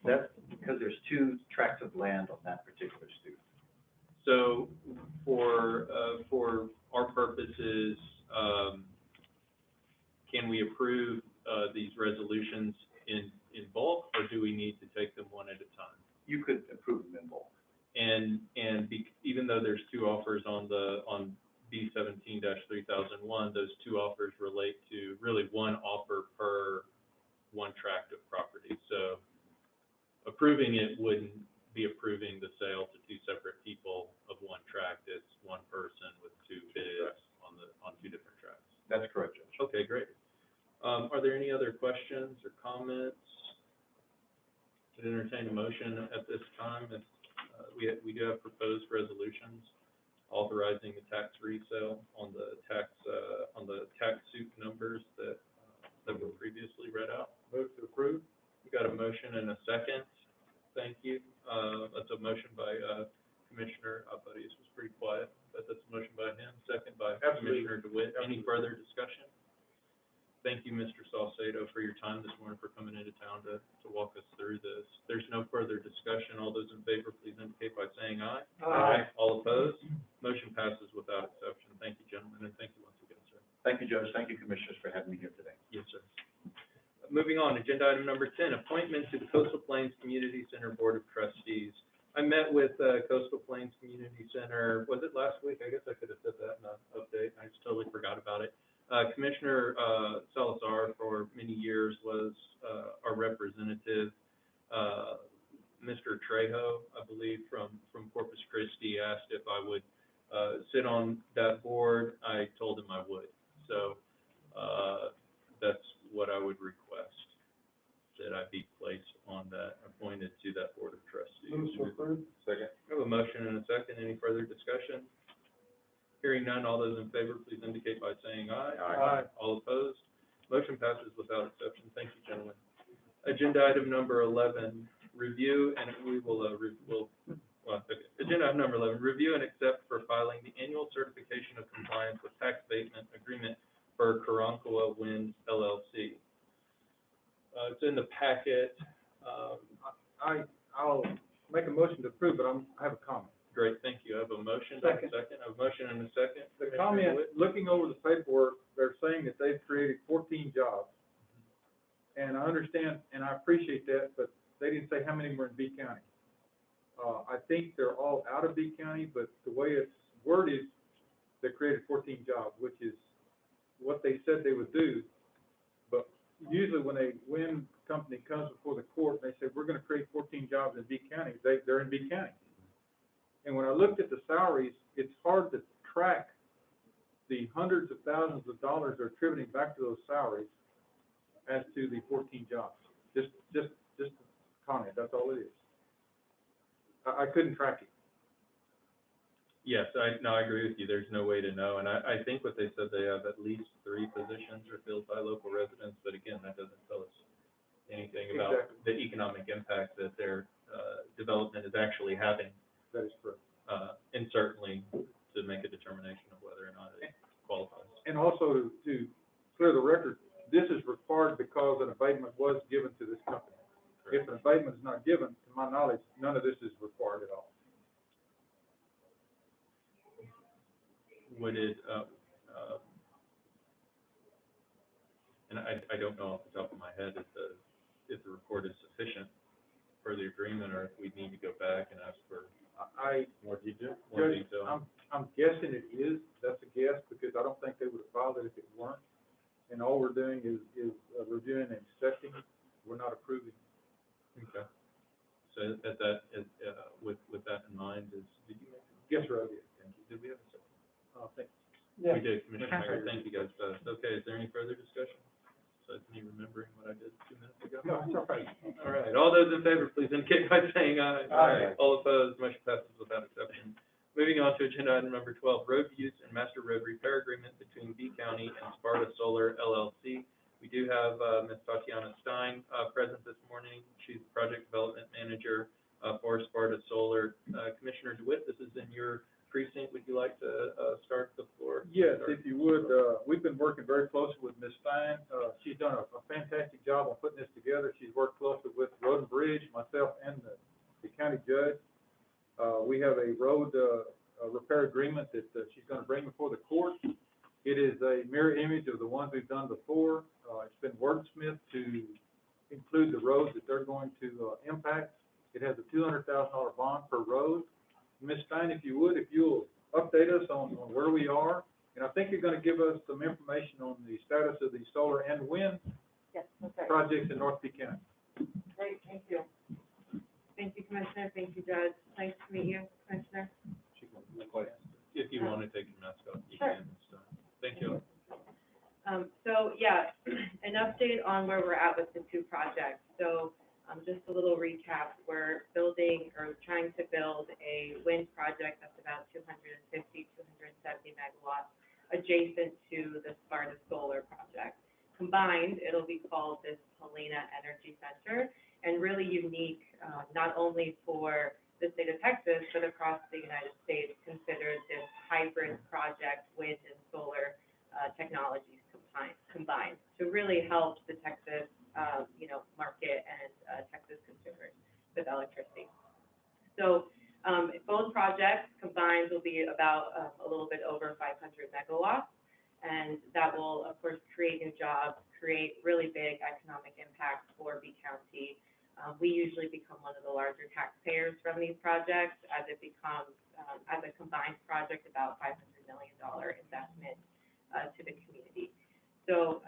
That's because there's 2 tracts of land on that particular suit. So for our purposes, can we approve these resolutions in bulk, or do we need to take them one at a time? You could approve them in bulk. And even though there's 2 offers on B-17-3001, those 2 offers relate to really 1 offer per 1 tract of property. So approving it wouldn't be approving the sale to 2 separate people of 1 tract. It's 1 person with 2 bids on 2 different tracts. That's correct, Judge. Okay, great. Are there any other questions or comments? To entertain a motion at this time, we do have proposed resolutions authorizing the tax resale on the tax suit numbers that were previously read out. Move to approve. We got a motion and a second. Thank you. That's a motion by Commissioner Buddies was pretty quiet, but that's a motion by him, second by Commissioner DeWitt. Any further discussion? Thank you, Mr. Salcedo, for your time this morning, for coming into town to walk us through this. There's no further discussion. All those in favor, please indicate by saying aye. Aye. All opposed? Motion passes without exception. Thank you, gentlemen, and thank you once again, sir. Thank you, Judge. Thank you, Commissioners, for having me here today. Yes, sir. Moving on, agenda item number 10, appointment to the Coastal Plains Community Center Board of Trustees. I met with Coastal Plains Community Center, was it last week? I guess I could have said that in an update. I just totally forgot about it. Commissioner, Salazar for many years was, our representative. Mr. Trejo, I believe, from Corpus Christi asked if I would, sit on that board. I told him I would. So, that's what I would request, that I be placed on that, appointed to that Board of Trustees. Move to approve. Second. I have a motion and a second. Any further discussion? Hearing none, all those in favor, please indicate by saying aye. Aye. All opposed? Motion passes without exception. Thank you, gentlemen. Agenda item number 11, review, and we will, okay. Agenda item number 11, review and accept for filing the annual certification of compliance with tax abatement agreement for Karankawa Wind LLC. It's in the packet. I'll make a motion to approve, but I have a comment. Great, thank you. I have a motion. I have a second. I have a motion and a second. The Commissioner comment, DeWitt? looking over the paperwork, they're saying that they've created 14 jobs. And I understand, and I appreciate that, but they didn't say how many were in B County. I think they're all out of B County, but the way it's worded, they created 14 jobs, which is what they said they would do. But usually when a wind company comes before the court, and they say, we're gonna create 14 jobs in B County, they're in B County. And when I looked at the salaries, it's hard to track the hundreds of thousands of dollars they're attributing back to those salaries as to the 14 jobs. Just a comment, that's all it is. I couldn't track it. Yes, I agree with you. There's no way to know. And I think what they said, they have at least 3 positions are filled by local residents, but again, that doesn't tell us anything about Exactly. the economic impact that their, development is actually having. That is correct. And certainly to make a determination of whether or not it qualifies. And also to clear the record, this is required because an abatement was given to this company. If an abatement is not given, to my knowledge, none of this is required at all. Would it, and I don't know off the top of my head if the report is sufficient for the agreement, or if we need to go back and ask for more detail. Judge, I'm guessing it is. That's a guess, because I don't think they would have filed it if it weren't. And all we're doing is reviewing and accepting. We're not approving. Okay. So at that, with that in mind, did you make? Yes, sir, I did. Thank you. Did we have a second? Thank Yeah. We did, Commissioner Hager. Thank you guys both. Okay, is there any further discussion? Besides me remembering what I did 2 minutes ago? No, it's all right. All right, all those in favor, please indicate by saying aye. Aye. All opposed, motion passes without exception. Moving on to agenda item number 12, road use and master road repair agreement between B County and Sparta Solar LLC. We do have, Ms. Tatiana Stein, present this morning. She's the project development manager, for Sparta Solar. Commissioner DeWitt, this is in your precinct. Would you like to, start the floor? Yes, if you would, we've been working very closely with Ms. Stein. She's done a fantastic job on putting this together. She's worked closely with Road and Bridge, myself, and the county judge. We have a road, repair agreement that, she's gonna bring before the court. It is a mirror image of the ones we've done before. It's been wordsmithed to include the roads that they're going to, impact. It has a $200,000 bond per road. Ms. Stein, if you'll update us on where we are, and I think you're gonna give us some information on the status of the solar and wind Yes, okay. projects in North P County. Great, thank you. Thank you, Commissioner, thank you, Judge. Nice to meet you, Commissioner. If you want to take your mask off, you Sure. can. So, thank you. So, yeah, an update on where we're at with the 2 projects. So, just a little recap, we're building or trying to build a wind project that's about 250, 270 megawatts adjacent to the Sparta Solar project. Combined, it'll be called this Helena Energy Center, and really unique, not only for the state of Texas, but across the United States, considered this hybrid project, wind and solar technologies combined to really help the Texas, market and Texas consumers with electricity. So both projects combined will be about a little bit over 500 megawatts, and that will, of course, create new jobs, create really big economic impact for B County. We usually become one of the larger taxpayers from these projects as it becomes, as a combined project, about $500 million investment to the community. So,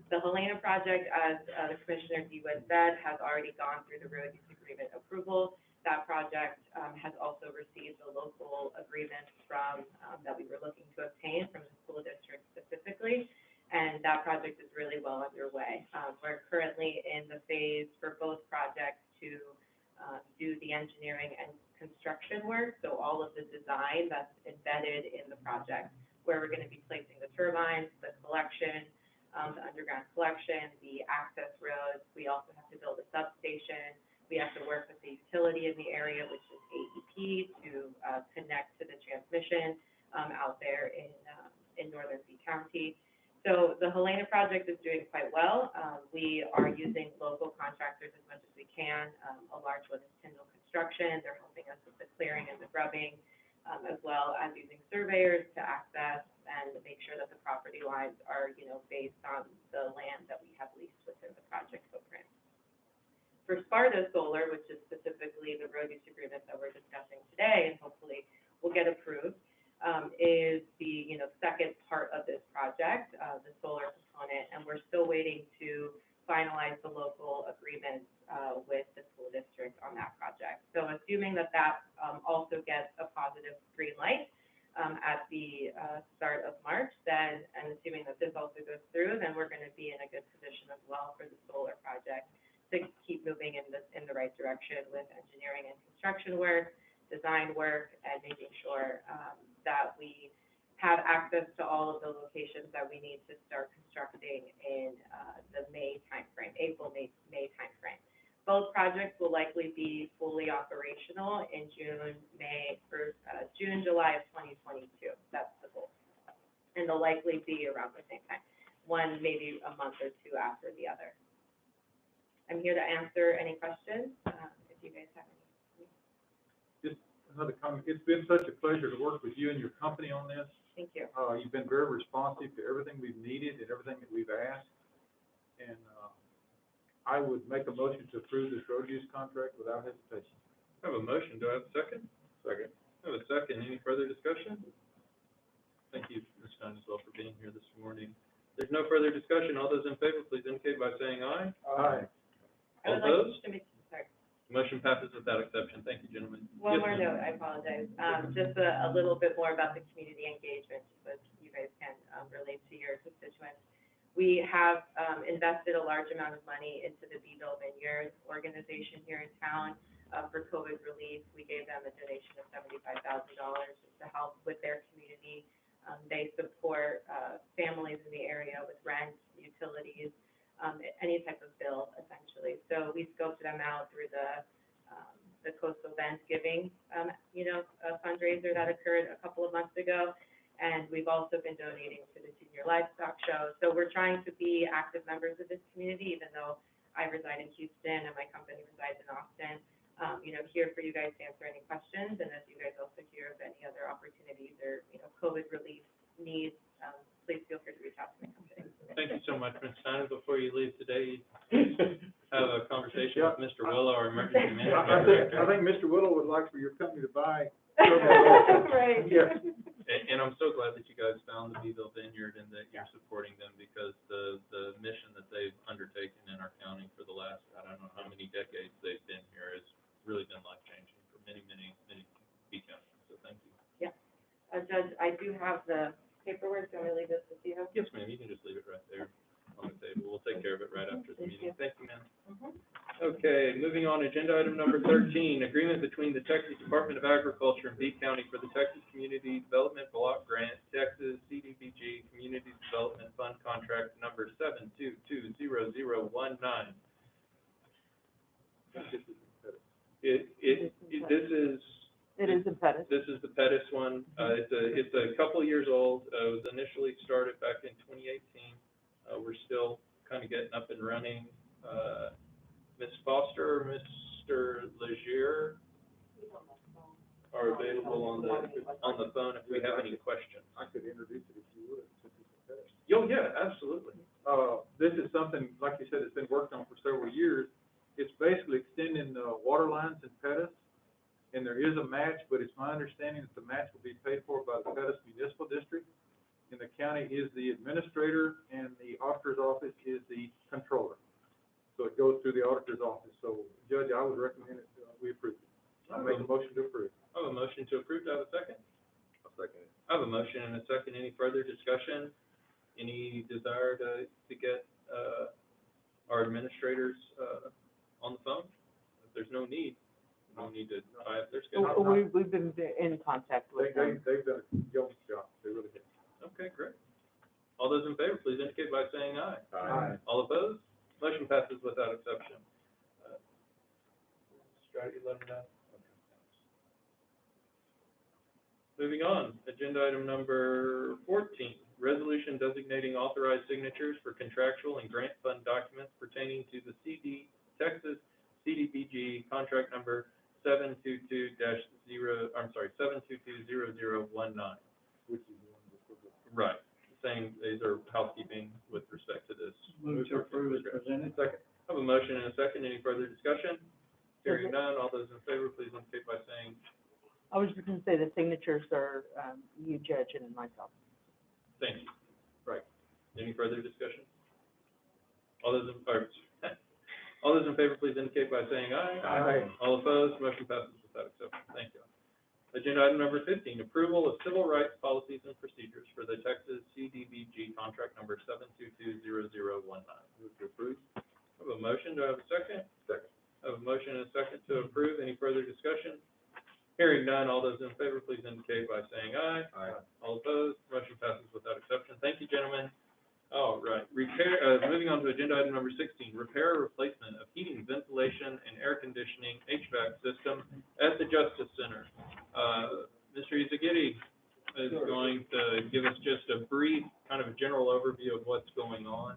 the Helena project, as, the Commissioner Dewitt said, has already gone through the road use agreement approval. That project, has also received the local agreement from, that we were looking to obtain from the school district specifically. And that project is really well underway. We're currently in the phase for both projects to, do the engineering and construction work. So all of the design that's embedded in the project, where we're gonna be placing the turbines, the collection, the underground collection, the access roads. We also have to build a substation. We have to work with the utility in the area, which is AEP, to connect to the transmission out there in northern Lee County. So the Helena project is doing quite well. We are using local contractors as much as we can. A large one is Tyndall Construction. They're helping us with the clearing and the grubbing, as well as using surveyors to access and make sure that the property lines are, based on the land that we have leased within the project footprint. For Sparta Solar, which is specifically the road use agreement that we're discussing today, and hopefully will get approved, is the, second part of this project, the solar component, and we're still waiting to finalize the local agreements, with the school district on that project. So assuming that also gets a positive green light, at the, start of March, then, and assuming that this also goes through, then we're gonna be in a good position as well for the solar project to keep moving in the right direction with engineering and construction work, design work, and making sure, that we have access to all of the locations that we need to start constructing in, the May timeframe, April-May timeframe. Both projects will likely be fully operational in June, July of 2022. That's the goal. And they'll likely be around the same time, one maybe a month or two after the other. I'm here to answer any questions, if you guys have any. Just another comment. It's been such a pleasure to work with you and your company on this. Thank you. You've been very responsive to everything we've needed and everything that we've asked. And, I would make a motion to approve this road use contract without hesitation. I have a motion, do I have a second? Second. I have a second, any further discussion? Thank you, Ms. Stein, as well, for being here this morning. There's no further discussion, all those in favor, please indicate by saying aye. Aye. I would All like opposed? to make, sorry. Motion passes without exception, thank you, gentlemen. One Yes, more ma'am. note, I apologize. Just a little bit more about the community engagement, so you guys can relate to your constituents. We have invested a large amount of money into the Beeville Vineyard organization here in town for COVID relief. We gave them a donation of $75,000 to help with their community. They support families in the area with rent, utilities, any type of bill, essentially. So we scoped them out through the Coastal Bend Giving, fundraiser that occurred a couple of months ago. And we've also been donating to the Senior Livestock Show. So we're trying to be active members of this community, even though I reside in Houston and my company resides in Austin. Here for you guys to answer any questions, and as you guys also hear of any other opportunities or, COVID relief needs, please feel free to reach out to my company. Thank you so much, Ms. Steiner. Before you leave today, have a conversation with Mr. Willow, our emergency management director. I think Mr. Willow would like for your company to buy. Right. Yeah. And I'm so glad that you guys found the Beeville Vineyard and that you're supporting them, because the mission that they've undertaken in our county for the last, I don't know how many decades they've been here, has really been life-changing for many, many, many Bee counties. So thank you. Yeah. Judge, I do have the paperwork. Do you want me to leave this with you? Yes, ma'am, you can just leave it right there on the table. We'll take care of it right after the meeting. Thank you, ma'am. Okay, moving on, agenda item number 13, agreement between the Texas Department of Agriculture and Bee County for the Texas Community Development Block Grant, Texas CDBG Community Development Fund Contract number 7220019. It is in Pettis. This is the Pettis one. It's a couple years old. It was initially started back in 2018. We're still kind of getting up and running. Ms. Foster or Mr. Legier are available on the phone if we have any questions. I could introduce it if you would, since it's a test. Oh, yeah, absolutely. This is something, like you said, it's been worked on for several years. It's basically extending the water lines in Pettis, and there is a match, but it's my understanding that the match will be paid for by the Pettis Municipal District. in the county is the administrator, and the auditor's office is the controller. So it goes through the auditor's office. So, Judge, I would recommend it, we approve it. I'll make a motion to approve. I have a motion to approve. Do I have a second? I'll second it. I have a motion and a second. Any further discussion? Any desire to get, our administrators, on the phone? If there's no need to tie up their schedule. We've been in contact with them. They've done a job, they really have. Okay, great. All those in favor, please indicate by saying aye. Aye. All opposed? Motion passes without exception. Strategy, let me know. Moving on, agenda item number 14, resolution designating authorized signatures for contractual and grant fund documents pertaining to the Texas CDBG contract number 722-0019. Which is one before the. Right, same, these are housekeeping with respect to this. Move to approve as presented. Second. I have a motion and a second. Any further discussion? Hearing none, all those in favor, please indicate by saying, I was just gonna say the signatures are, you, Judge, and myself. thank you. Right. Any further discussion? All those in, or, all those in favor, please indicate by saying aye. Aye. All opposed, motion passes without exception. Thank you. Agenda item number 15, approval of civil rights policies and procedures for the Texas CDBG contract number 7220019. Move to approve. I have a motion. Do I have a second? Second. I have a motion and a second to approve. Any further discussion? Hearing none, all those in favor, please indicate by saying aye. Aye. All opposed, motion passes without exception. Thank you, gentlemen. All right, moving on to agenda item number 16, repair or replacement of heating, ventilation, and air conditioning HVAC system at the Justice Center. Mr. Izagiri is going to give us just a brief, kind of a general overview of what's going on.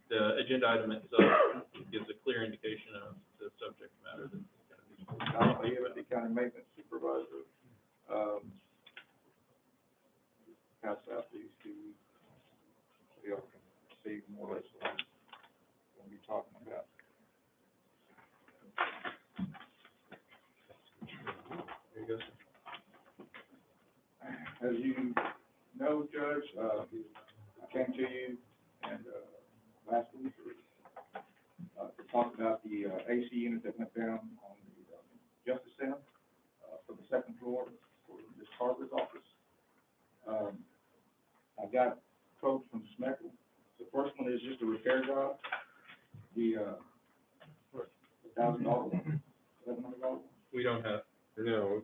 The agenda item itself gives a clear indication of the subject matter that's going to be. The county maintenance supervisor, pass out these two, so y'all can see more or less what I'm gonna be talking about. There you go. As you know, Judge, I came to you and, last week, to talk about the, AC unit that went down on the, Justice Center, for the second floor, for Ms. Carver's office. I got quotes from Smeckle. The first one is just a repair job, the $1,000, $1,100. We don't have, No,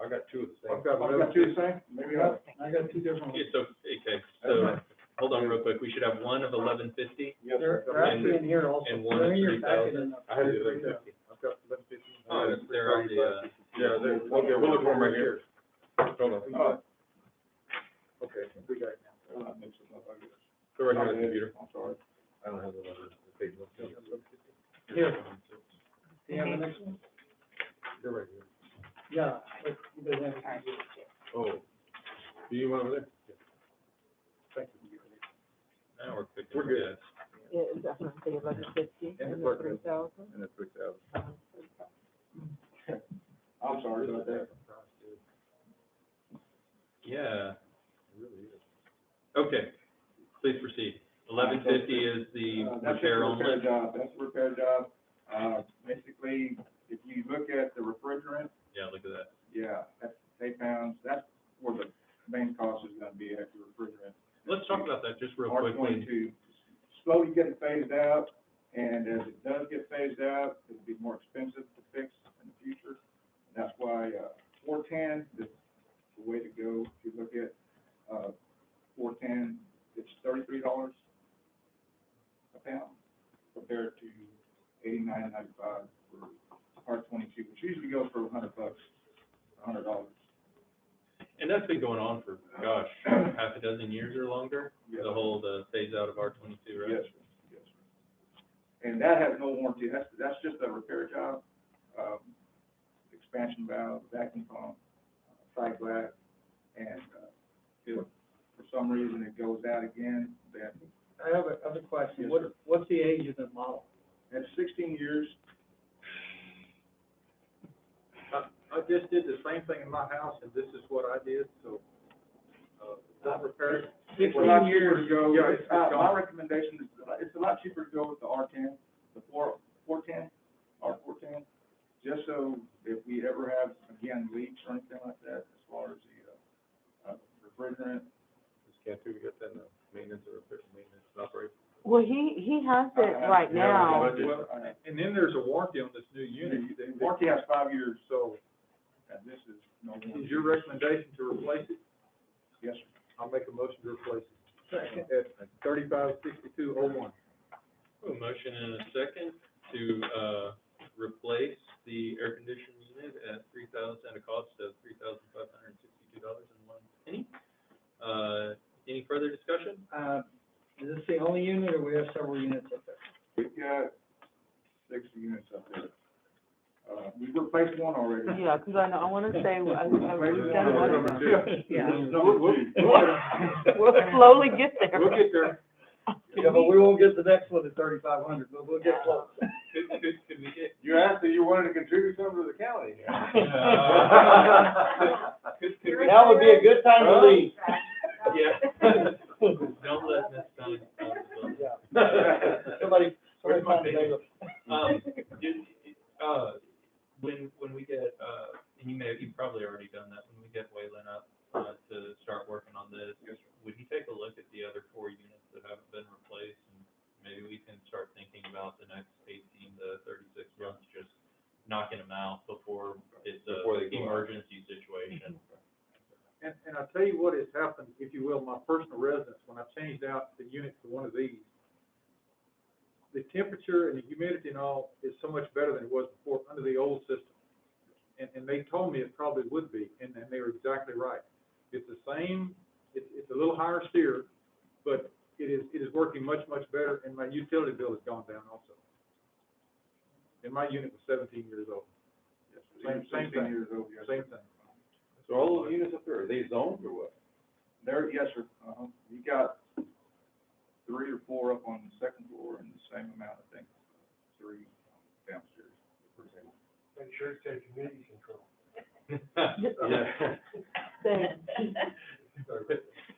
I got two of the same. I've got I've got two the same, maybe I. I got two different ones. so, okay, so, hold on real quick. We should have one of 1150. Yes, They're sir. actually in here also. and one They're is in your 3,000. packet in the. I had the 1150. I've got 1150. Oh, they're on the, Yeah, we're looking for them right here. Hold on. Okay, we got it now. They're right here on the computer. I'm sorry. I don't have the page. Here. Do you have the next one? They're right here. Yeah. You guys have it. Oh, do you want over there? Thank you. now we're picking. We're good. Yeah, it's definitely 1150 And and the the 3,000. And it's 6,000. I'm sorry about that. Yeah, It really is. okay, please proceed. 1150 is the That's just repair a only. repair job, that's a repair job. Basically, if you look at the refrigerant, Yeah, look at that. yeah, that's 8 pounds, that's where the main cost is gonna be at the refrigerant. Let's talk about that just real R quickly. 22, slowly getting phased out, and as it does get phased out, it'll be more expensive to fix in the future. And that's why, 410 is the way to go. If you look at, 410, it's $33 a pound compared to $89.95 for R22, which usually goes for $100, $100. And that's been going on for, gosh, half a dozen years or longer, Yes. the whole, phase out of R22, right? Yes, sir. Yes, sir. And that has no warranty, that's just a repair job, expansion valve, vacuum pump, side glass, and, if for some reason it goes out again, then I have a question. Yes, What, sir. what's the age of the model? at 16 years, I just did the same thing in my house, and this is what I did, so not repaired? It's a lot cheaper to go, Yeah, it's my gone. recommendation is, it's a lot cheaper to go with the R10, the R410, just so if we ever have, again, leaks or anything like that, as far as the, refrigerant. Can't we get that in the maintenance or maintenance and operation? Well, he has it right now. Well, and then there's a warranty on this new unit. The warranty has 5 years, so, and this is no warranty. Is your recommendation to replace it? Yes, sir. I'll make a motion to replace it. At 356201. A motion and a second to, replace the air conditioning unit at at a cost of $3,562.01. Any further discussion? Is this the only unit, or we have several units up there? We've got 6 units up there. We've replaced one already. Yeah, because I want to say, we've done Number one. two. Yeah. We'll We'll slowly get there. We'll get there. Yeah, but we won't get the next one at 3,500, but we'll get close. Could we get? You asked if you wanted to contribute something to the county. Now would be a good time to leave. Yeah. Don't let Miss Connie. Somebody Where's my find the neighbor. When we get, and you've probably already done that, when we get Waylon up, to start working on this, would you take a look at the other 4 units that haven't been replaced? And maybe we can start thinking about the next 18 to 36 months, just knocking them out before it's Before an they go out. emergency situation. And I'll tell you what has happened, if you will, my personal residence, when I changed out the unit to one of these, the temperature and the humidity and all is so much better than it was before under the old system. And they told me it probably would be, and they were exactly right. It's the same, it's a little higher steer, but it is working much, much better, and my utility bill has gone down also. And my unit was 17 years old. Same 16 thing. years old, yes. Same thing. So all those units up there, are they zoned or what? There, yes, sir. You got 3 or 4 up on the second floor and the same amount, I think, 3 downstairs. Make sure it's taking humidity control. Yeah.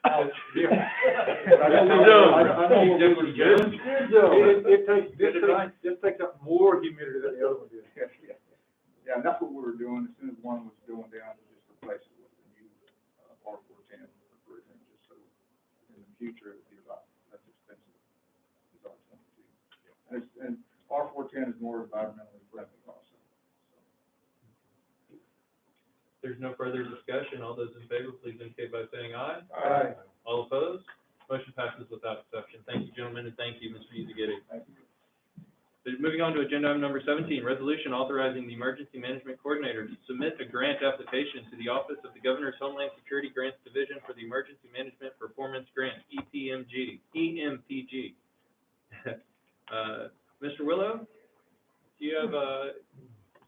Ouch. Yeah. I know what we were doing. This takes up more humidity than the other one did. Yeah, and that's what we were doing. As soon as one was going down, to just replace it with the new R410 refrigerant, just so in the future it would be a lot less expensive as R22. And R410 is more environmentally friendly also. There's no further discussion. All those in favor, please indicate by saying aye. Aye. All opposed? Motion passes without exception. Thank you, gentlemen, and thank you, Mr. Uzagiri. Thank you. Moving on to agenda item number 17, resolution authorizing the Emergency Management Coordinator to submit a grant application to the Office of the Governor's Homeland Security Grants Division for the Emergency Management Performance Grant, EMPG. Mr. Willow, do you have, is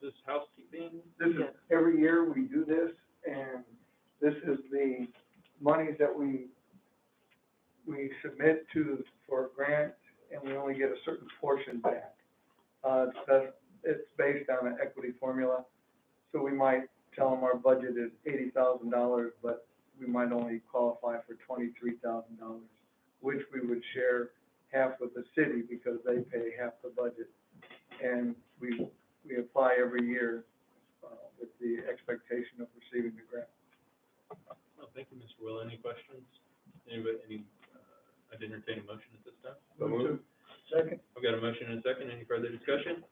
this housekeeping? This is, every year we do this, and this is the monies that we submit for a grant, and we only get a certain portion back. It's based on an equity formula, so we might tell them our budget is $80,000, but we might only qualify for $23,000, which we would share half with the city because they pay half the budget. And we apply every year with the expectation of receiving the grant. Oh, thank you, Mr. Willow. Any questions? Anybody, I'd entertain a motion at this time. Move to. Second. I've got a motion and a second. Any further discussion?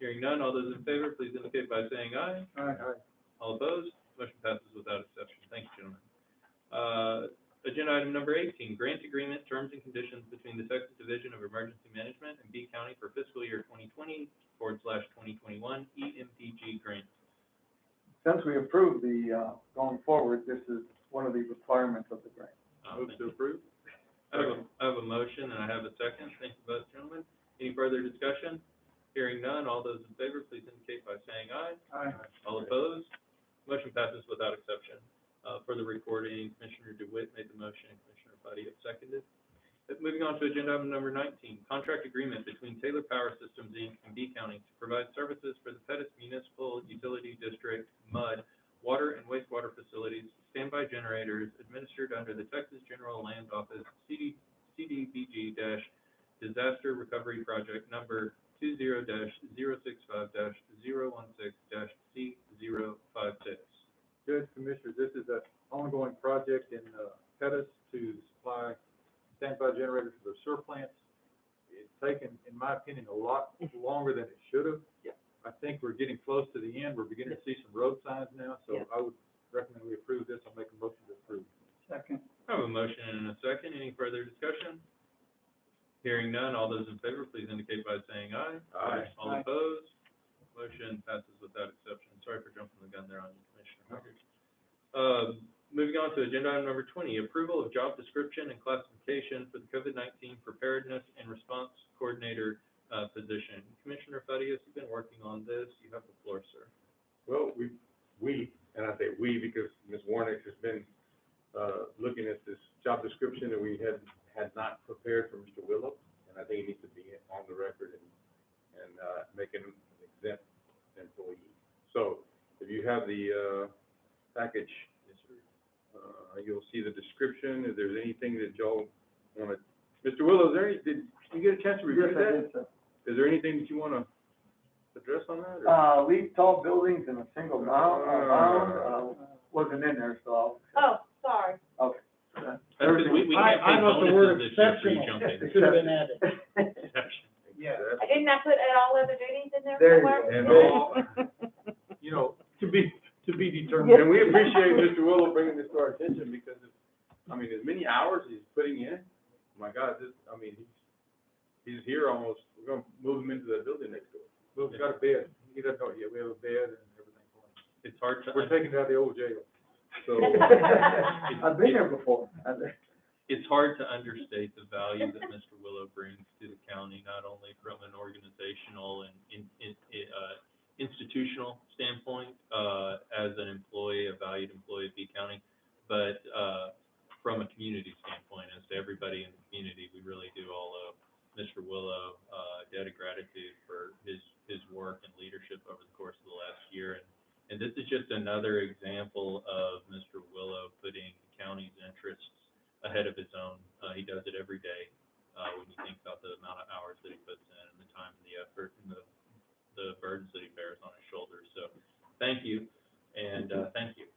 Hearing none, all those in favor, please indicate by saying aye. Aye. All opposed? Motion passes without exception. Thank you, gentlemen. Agenda item number 18, grant agreement, terms and conditions between the Texas Division of Emergency Management and B County for fiscal year 2020/2021 EMPG grant. Since we approved the, going forward, this is one of the requirements of the grant. Move to approve. I have a motion and I have a second. Thank you both, gentlemen. Any further discussion? Hearing none, all those in favor, please indicate by saying aye. Aye. All opposed? Motion passes without exception. For the recording, Commissioner DeWitt made the motion and Commissioner Buddy have seconded. Moving on to agenda item number 19, contract agreement between Taylor Power Systems, Inc. and B County to provide services for the Pettus Municipal Utility District, MUD, water and wastewater facilities, standby generators administered under the Texas General Land Office CDBG-Disaster Recovery Project number 20-065-016-C056. Judge, Commissioners, this is an ongoing project in, Pettus to supply standby generators for the surf plants. It's taken, in my opinion, a lot longer than it should have. Yeah. I think we're getting close to the end. We're beginning to see some road signs now, so Yeah. I would recommend we approve this. I'll make a motion to approve. Second. I have a motion and a second. Any further discussion? Hearing none, all those in favor, please indicate by saying aye. Aye. All Aye. opposed? Motion passes without exception. Sorry for jumping the gun there on you, Commissioner Haggard. Moving on to agenda item number 20, approval of job description and classification for the COVID-19 preparedness and response coordinator position. Commissioner Farias, you've been working on this. You have the floor, sir. Well, and I say we because Ms. Warnick has been, looking at this job description that we had not prepared for Mr. Willow, and I think it needs to be on the record and making him an exempt employee. So, if you have the, package, you'll see the description. If there's anything that y'all wanna, Mr. Willow, did you get a chance to review Yes, I that? did, sir. Is there anything that you wanna address on that? or- Leave tall buildings in a single bound, wasn't in there, so I'll. Oh, sorry. Okay. That's because we can't I take know the word bonuses this year for you exceptional. jumping. Should have been added. Exception. Yeah. I didn't I put all other duties in there There you somewhere? And go. all, You know, to be determined. and we appreciate Mr. Willow bringing this to our attention because, as many hours he's putting in, my God, he's here almost, we're gonna move him into that building next door. Well, we've got a bed. He doesn't know it yet. We have a bed and everything for him. It's hard to, We're taking it out of the old jail. So, I've been there before. it's hard to understate the value that Mr. Willow brings to the county, not only from an organizational and institutional standpoint, as an employee, a valued employee of B County, but from a community standpoint, as to everybody in the community, we really do all owe Mr. Willow a debt of gratitude for his work and leadership over the course of the last year. And this is just another example of Mr. Willow putting the county's interests ahead of his own. He does it every day, when you think about the amount of hours that he puts in, and the time and the effort, and the burdens that he bears on his shoulders. So, thank you, and thank you.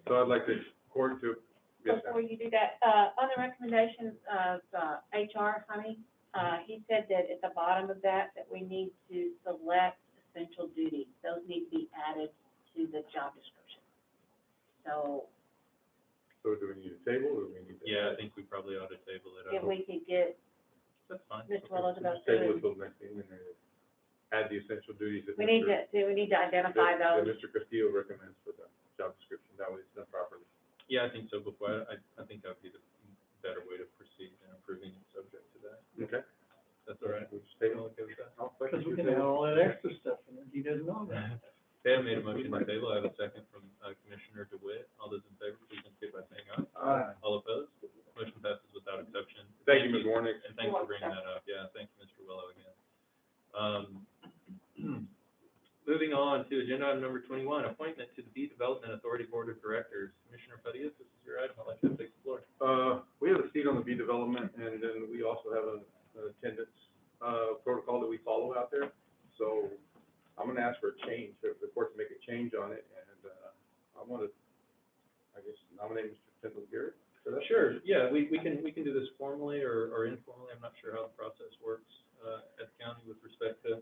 so I'd like the court to, yes, ma'am. Before you do that, on the recommendations of, HR, honey, he said that at the bottom of that we need to select essential duties. Those need to be added to the job description. So, So do we need a table, or do we need to? Yeah, I think we probably ought to table it. if we could get That's fine. Mr. Willow to go Table through, it till next meeting, and then add the essential duties that we need to identify that those. Mr. Castillo recommends for the job description, that way it's done properly. Yeah, I think so. Before, I think that would be the better way to proceed in approving it subject to that. Okay. That's all right. We'll just table it. Okay with that? Because we can add all that extra stuff in there, he doesn't know that. Dan made a motion to table. I have a second from Commissioner DeWitt. All those in favor, please indicate by saying aye. Aye. All opposed? Motion passes without exception. Thank you, Ms. Warnick. And thanks for bringing that up. Yeah, thank you, Mr. Willow, again. Moving on to agenda item number 21, appointment to the Beeville Authority Board of Directors. Commissioner Farias, this is your item. I'll let you take the floor. We have a seat on the bee development, and then we also have an attendance, protocol that we follow out there. So I'm gonna ask for a change, for the court to make a change on it, and, I wanna, I guess, nominate Mr. Kendall Garrett for that. Sure, yeah, we can do this formally or informally. I'm not sure how the process works, at the county with respect to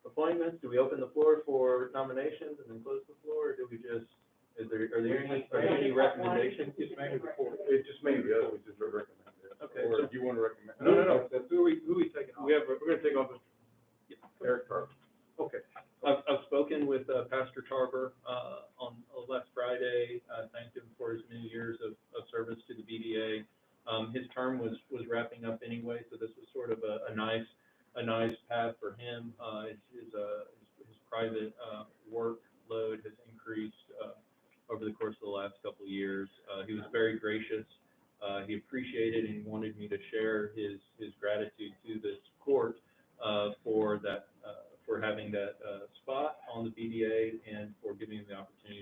appointments. Do we open the floor for nominations and then close the floor, or do we just, are there any recommendations? It's mainly the court. It's just mainly, the other we just recommend it. Okay, Or so- do you wanna recommend? No. That's who we taking off? We're gonna take off Eric Tarver. Okay. I've spoken with Pastor Tarver on last Friday. Thanked him for his many years of service to the BDA. His term was wrapping up anyway, so this was sort of a nice path for him. His private workload has increased over the course of the last couple of years. He was very gracious. He appreciated and wanted me to share his gratitude to this court for that, for having that spot on the BDA and for giving him the opportunity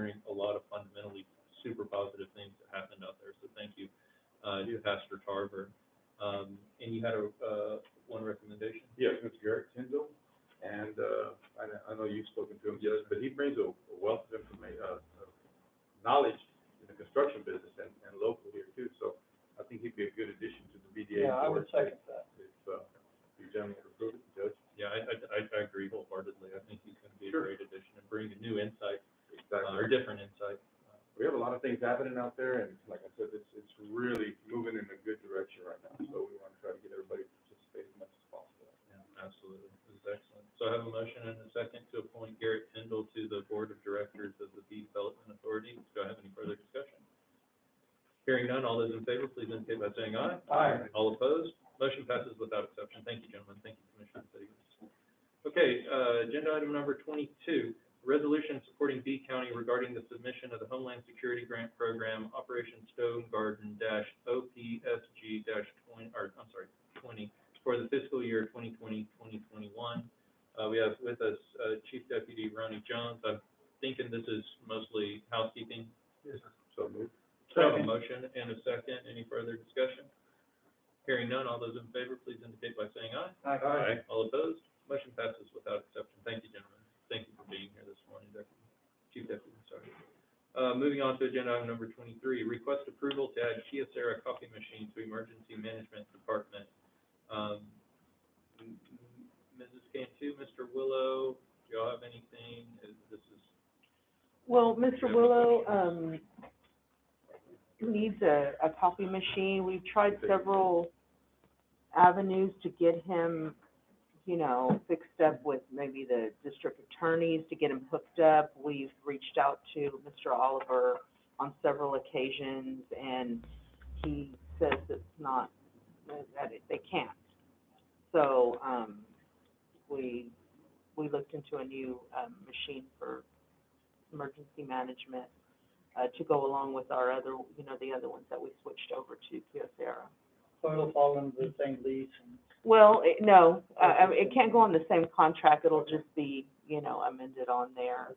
hearing a lot of fundamentally super positive things that happened out there. So thank you, to Pastor Tarver. And you had one recommendation? Yes, Mr. Garrett Tyndall, and, I know you've spoken to him, Judge, but he brings a wealth of information, knowledge in the construction business and local here too, so I think he'd be a good addition to the BDA. Yeah, I would board. second that. If, you gentlemen would approve it, Judge. Yeah, I agree wholeheartedly. I think he's gonna be a Sure. great addition and bring a new insight, Exactly. or different insight. We have a lot of things happening out there, and like I said, it's really moving in a good direction right now, so we want to try to get everybody to participate as much as possible. Yeah, absolutely. This is excellent. So I have a motion and a second to appoint Garrett Tyndall to the Board of Directors of the Bee Development Authority. Do I have any further discussion? Hearing none, all those in favor, please indicate by saying aye. Aye. All opposed? Motion passes without exception. Thank you, gentlemen. Thank you, Commissioner Siggins. Okay, agenda item number 22, resolution supporting Bee County regarding the submission of the Homeland Security Grant Program, Operation Stone Garden -OPSG-20, for the fiscal year 2020-2021. We have with us, Chief Deputy Ronnie Jones. I'm thinking this is mostly housekeeping. Yes, sir. So moved. So I have a motion and a second. Any further discussion? Hearing none, all those in favor, please indicate by saying aye. Aye. All opposed? Motion passes without exception. Thank you, gentlemen. Thank you for being here this morning, Chief Deputy, sorry. Moving on to agenda item number 23, request approval to add Kyocera copy machine to Emergency Management Department. Mrs. Cantu, Mr. Willow, do y'all have anything? Well, Mr. Willow, needs a copy machine. We've tried several avenues to get him, fixed up with maybe the district attorneys to get him hooked up. We've reached out to Mr. Oliver on several occasions, and he says it's not, they can't. So, we looked into a new, machine for emergency management, to go along with our other, the other ones that we switched over to Kyocera. So it'll fall into the same lease and. Well, no, it can't go on the same contract, it'll just be, amended on there.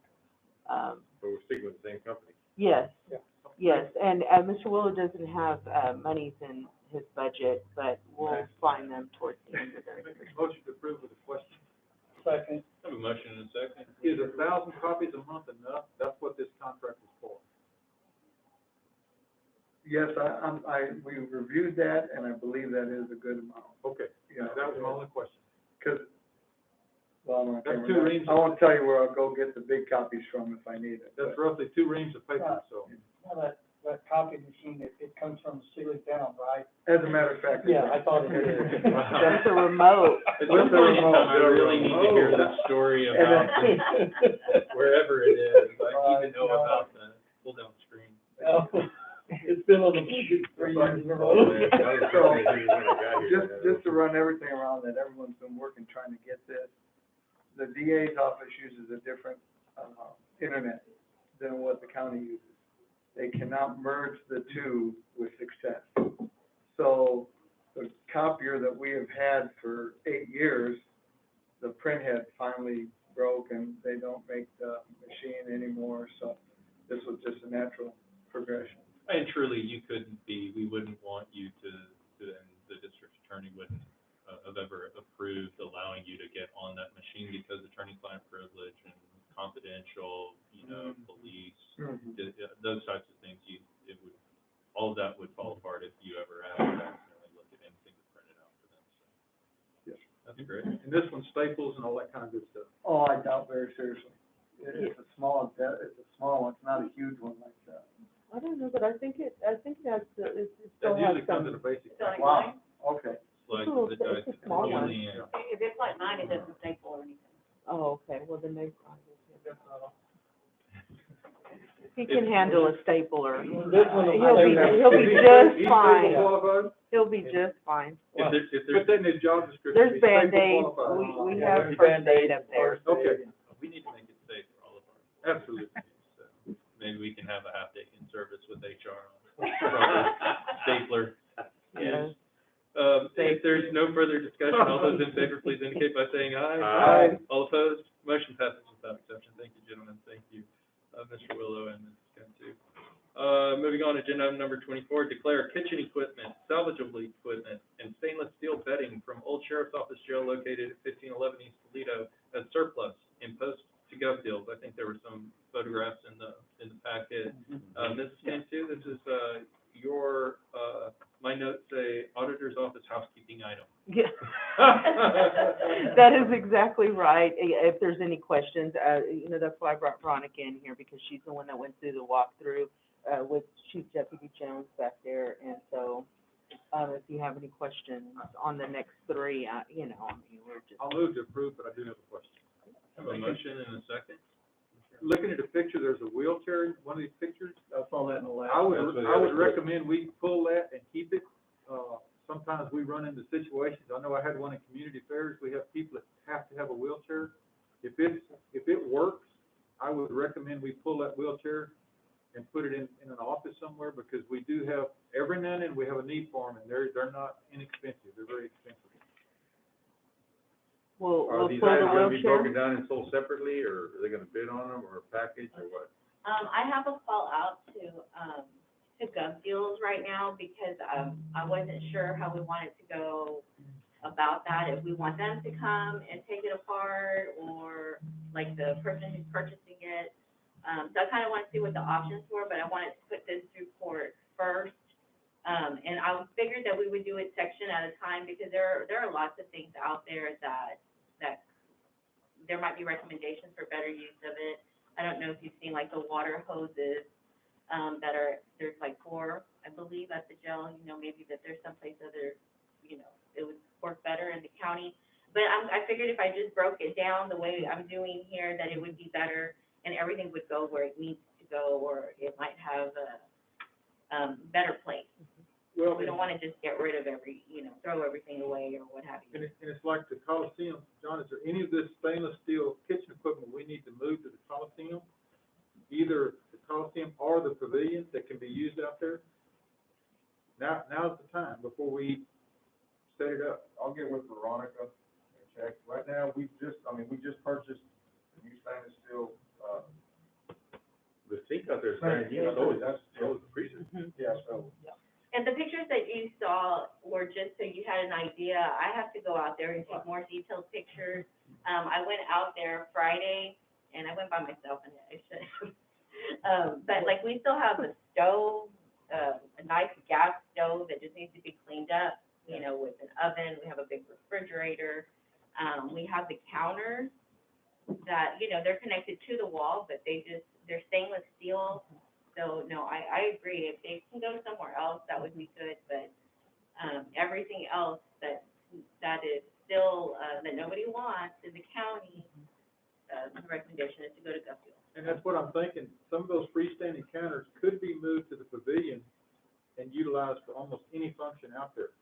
But we're sticking with the same company. Yes, Yeah. yes, and, Mr. Willow doesn't have, monies in his budget, but we'll find them towards the end of the. Motion to approve with a question. Second. I have a motion and a second. Is 1,000 copies a month enough? That's what this contract is for. Yes, we reviewed that, and I believe that is a good amount. Okay, Yeah, that was my only question. Because, well, I'm not That's gonna- 2 reams. I won't tell you where I'll go get the big copies from if I need it. That's roughly 2 reams of paper, so. Well, that copy machine, it comes from the ceiling down, right? As a matter of fact. Yeah, I thought it did. That's a remote. At some point in time, I really need to hear the story about wherever it is. I need to know about the pull down screen. It's been on the computer 3 years in a row. Just to run everything around that, everyone's been working trying to get this. The DA's office uses a different, internet than what the county uses. They cannot merge the two with success. So the copier that we have had for 8 years, the printhead finally broke and they don't make the machine anymore, so this was just a natural progression. And truly, we wouldn't want you to, and the district attorney wouldn't have ever approved allowing you to get on that machine because attorney-client privilege and confidential, police, those types of things, all of that would fall apart if you ever had to accidentally look at anything to print it out for them, so. Yes. That's great. And this one's staples and all that kind of good stuff. Oh, I doubt very seriously. It's a small one, it's not a huge one like that. I don't know, but I think it has, it That still has usually comes in some. a basic. Still like Wow, okay. Like Cool, the it's a small one. Julian. If it's like mine, it doesn't staple or anything. Oh, okay, well, then they. He can handle a stapler. This one, He'll be just He's fine. staple qualified? He'll be just fine. If Put there's, that in his job description. There's He's staple Band-Aids, qualified. we Yeah, have there's first aid Band-Aids, up there. Okay, we need to make it safe for all of our. absolutely. So maybe we can have a half-day in service with HR on proper stapler. Yes. If there's no further discussion, all those in favor, please indicate by saying aye. Aye. All opposed? Motion passes without exception. Thank you, gentlemen. Thank you. Mr. Willow and Ms. Cantu. Moving on, agenda item number 24, declare kitchen equipment, salvageable equipment, and stainless steel bedding from Old Sheriff's Office Jail located at 1511 East Toledo as surplus and post to gov deals. I think there were some photographs in the packet. Mrs. Cantu, this is, your, my notes say auditor's office housekeeping item. Yeah. That is exactly right. If there's any questions, you know, that's why I brought Veronica in here, because she's the one that went through the walkthrough, with Chief Deputy Jones back there. And so, if you have any questions on the next three, you know, I mean, we're just. I'll move to approve, but I do have a question. Have a motion and a second? Looking at the picture, there's a wheelchair in one of these pictures. I saw that in the last. I would recommend we pull that and keep it. Sometimes we run into situations, I know I had one in community affairs, we have people that have to have a wheelchair. If it works, I would recommend we pull that wheelchair and put it in an office somewhere, because we do have, every now and then, we have a need for them, and they're not inexpensive, they're very expensive. Are these items gonna be broken down and sold separately, or are they gonna bid on them, or package, or what? I have a call out to Gov Deals right now, because, I wasn't sure how we wanted to go about that, if we want them to come and take it apart, or like the person who's purchasing it. So I kind of want to see what the options were, but I wanted to put this through court first. And I figured that we would do it section at a time, because there are lots of things out there that there might be recommendations for better use of it. I don't know if you've seen like the water hoses, there's like 4, I believe, at the jail, you know, maybe that there's someplace other, you know, it would work better in the county. But I figured if I just broke it down the way I'm doing here, that it would be better, and everything would go where it needs to go, or it might have a better place. Well, We don't want to just get rid of throw everything away or what have you. and it's like the Coliseum, John, is there any of this stainless steel kitchen equipment we need to move to the Coliseum? Either the Coliseum or the pavilion that can be used out there? Now's the time, before we set it up. I'll get with Veronica and check. Right now, we just purchased a new stainless steel, The sink out there is Right. brand new, so that's, so is the freezer. yeah, so. And the pictures that you saw were just so you had an idea. I have to go out there and take more detailed pictures. I went out there Friday, and I went by myself, and I should. But like, we still have a stove, a nice gas stove that just needs to be cleaned up, you know, with an oven. We have a big refrigerator. We have the counters that, you know, they're connected to the wall, but they're stainless steel. So, no, I agree. If they can go somewhere else, that would be good, but, everything else that is still, that nobody wants in the county, the recommendation is to go to Gov Deals. And that's what I'm thinking, some of those freestanding counters could be moved to the pavilion and utilized for almost any function out there.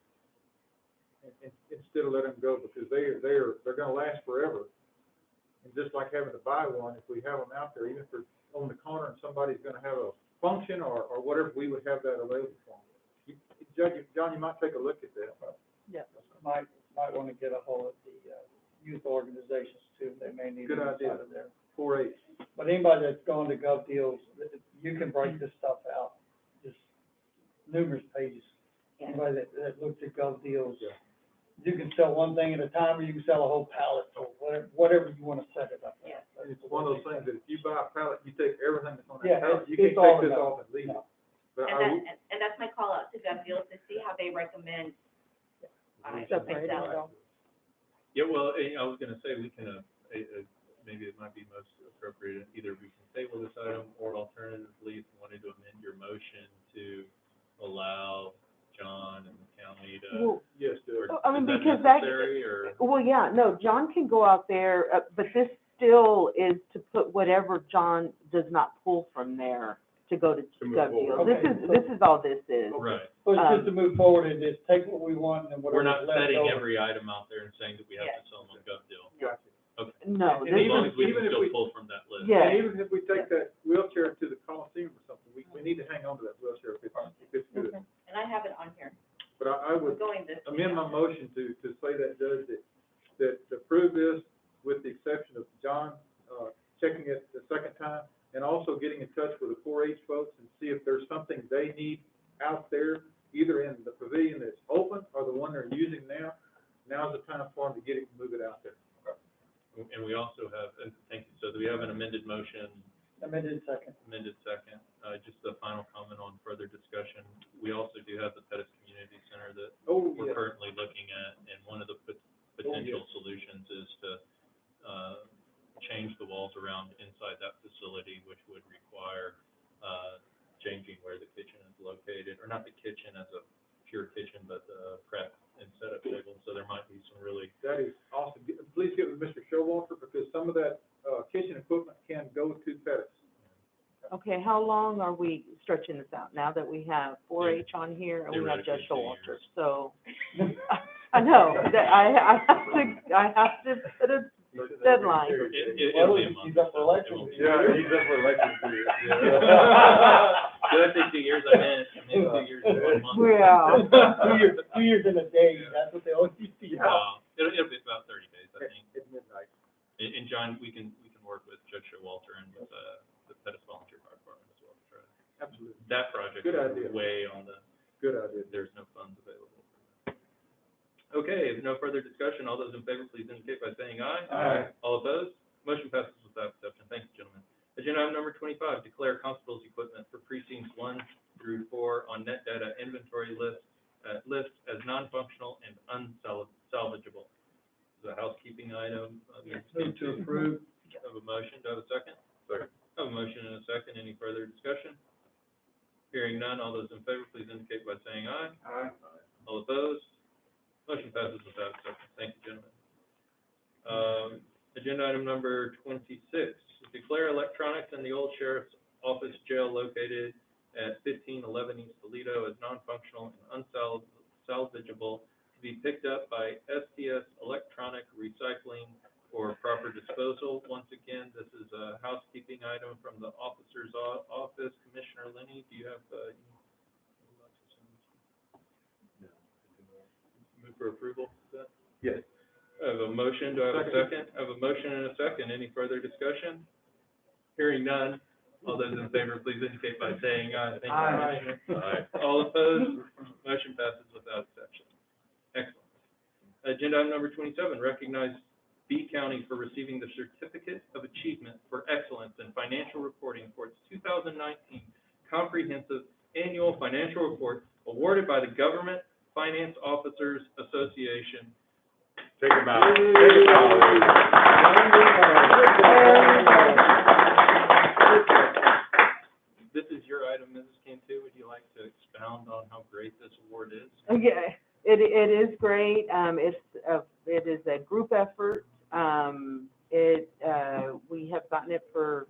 And instead of letting them go, because they're gonna last forever. And just like having to buy one, if we have them out there, even if they're on the corner and somebody's gonna have a function or whatever, we would have that available for them. Judge, John, you might take a look at that. Yeah, might want to get a hold of the, youth organizations too, they may need. Good it idea. out of there. 4-H. But anybody that's going to Gov Deals, you can break this stuff out, just numerous pages. Yeah. Anybody that looks at Gov Deals, Yeah. you can sell one thing at a time, or you can sell a whole pallet, or whatever you want to set it up. Yeah. And it's one of those things that if you buy a pallet, you take everything that's on Yeah, that pallet, you it's can all take this enough. off and leave it. No. But And that's my call out to Gov Deals, to see how they recommend. Separate sell it. out. Yeah, well, I was gonna say, we can, maybe it might be most appropriate, either we can table this item, or alternatively, if you wanted to amend your motion to allow John and the county to. Well, yes, do it. I mean, Is that because that, necessary, or? well, yeah, no, John can go out there, but this still is to put whatever John does not pull from there to go to move Gov forward. Deals. This is all this is. Right. So it's just to move forward, and just take what we want and We're whatever's not left setting over. every item out there and saying that we have to sell them on Gov Deal. Gotcha. Okay. No, And this As even- long as we even can if still we- pull from that list. Yeah. And even if we take that wheelchair to the Coliseum or something, we need to hang on to that wheelchair if it's good. And I have it on here. But I We're would going this. amend my motion to say that, Judge, that to approve this with the exception of John, checking it the second time, and also getting in touch race folks and see if there's something they need out there, either in the pavilion that's open or the one they're using now. Now's the time for them to get it and move it out there. And we also have, and thank you, so do we have an amended motion? Amended second. Amended second. Just a final comment on further discussion. We also do have the Pettis Community Center that we're currently looking at, and one of the potential solutions is to change the walls around inside that facility, which would require changing where the kitchen is located, or not the kitchen as a pure kitchen, but the prep and setup table. So there might be some really. That is awesome. Please get with Mr. Showalter, because some of that kitchen equipment can go to Pettis. Okay, how long are we stretching this out now that we have 4-H on here and we have Judge Showalter? So, I know, that I have to put a deadline. It'll be a month. He's up for election. Yeah, he's up for election for you. Did I say 2 years? I meant 2 years and 1 month. Yeah. 2 years in a day, that's what they always used to use. It'll be about 30 days, I think. At midnight. And John, we can work with Judge Showalter and with the Pettis Volunteer Fire Department as well to try to. Absolutely. That project Good is idea. way on the. Good idea. There's no funds available. Okay, if no further discussion, all those in favor, please indicate by saying aye. Aye. All opposed? Motion passes without exception. Thank you, gentlemen. Agenda item number 25, declare constable's equipment for precincts 1 through 4 on net data inventory list as non-functional and unsalvageable. This is a housekeeping item. Move to approve. Have a motion. Do I have a second? Second. Have a motion and a second. Any further discussion? Hearing none, all those in favor, please indicate by saying aye. Aye. All opposed? Motion passes without exception. Thank you, gentlemen. Agenda item number 26, declare electronics in the old sheriff's office jail located at 1511 East Toledo as non-functional and unsalvageable to be picked up by STS Electronic Recycling for proper disposal. Once again, this is a housekeeping item from the officer's office. Commissioner Lenny, do you have, move for approval? Is that? Yes. I have a motion. Do I have a second? I have a motion and a second. Any further discussion? Hearing none. All those in favor, please indicate by saying aye. Thank you, Commissioner. Aye. All opposed? Motion passes without exception. Excellent. Agenda item number 27, recognize B County for receiving the Certificate of Achievement for Excellence in Financial Reporting for its 2019 Comprehensive Annual Financial Report awarded by the Government Finance Officers Association. Take him out. Take him out. This is your item, Mrs. Cantu. Would you like to expound on how great this award is? Okay, it is great. It is a group effort. We have gotten it for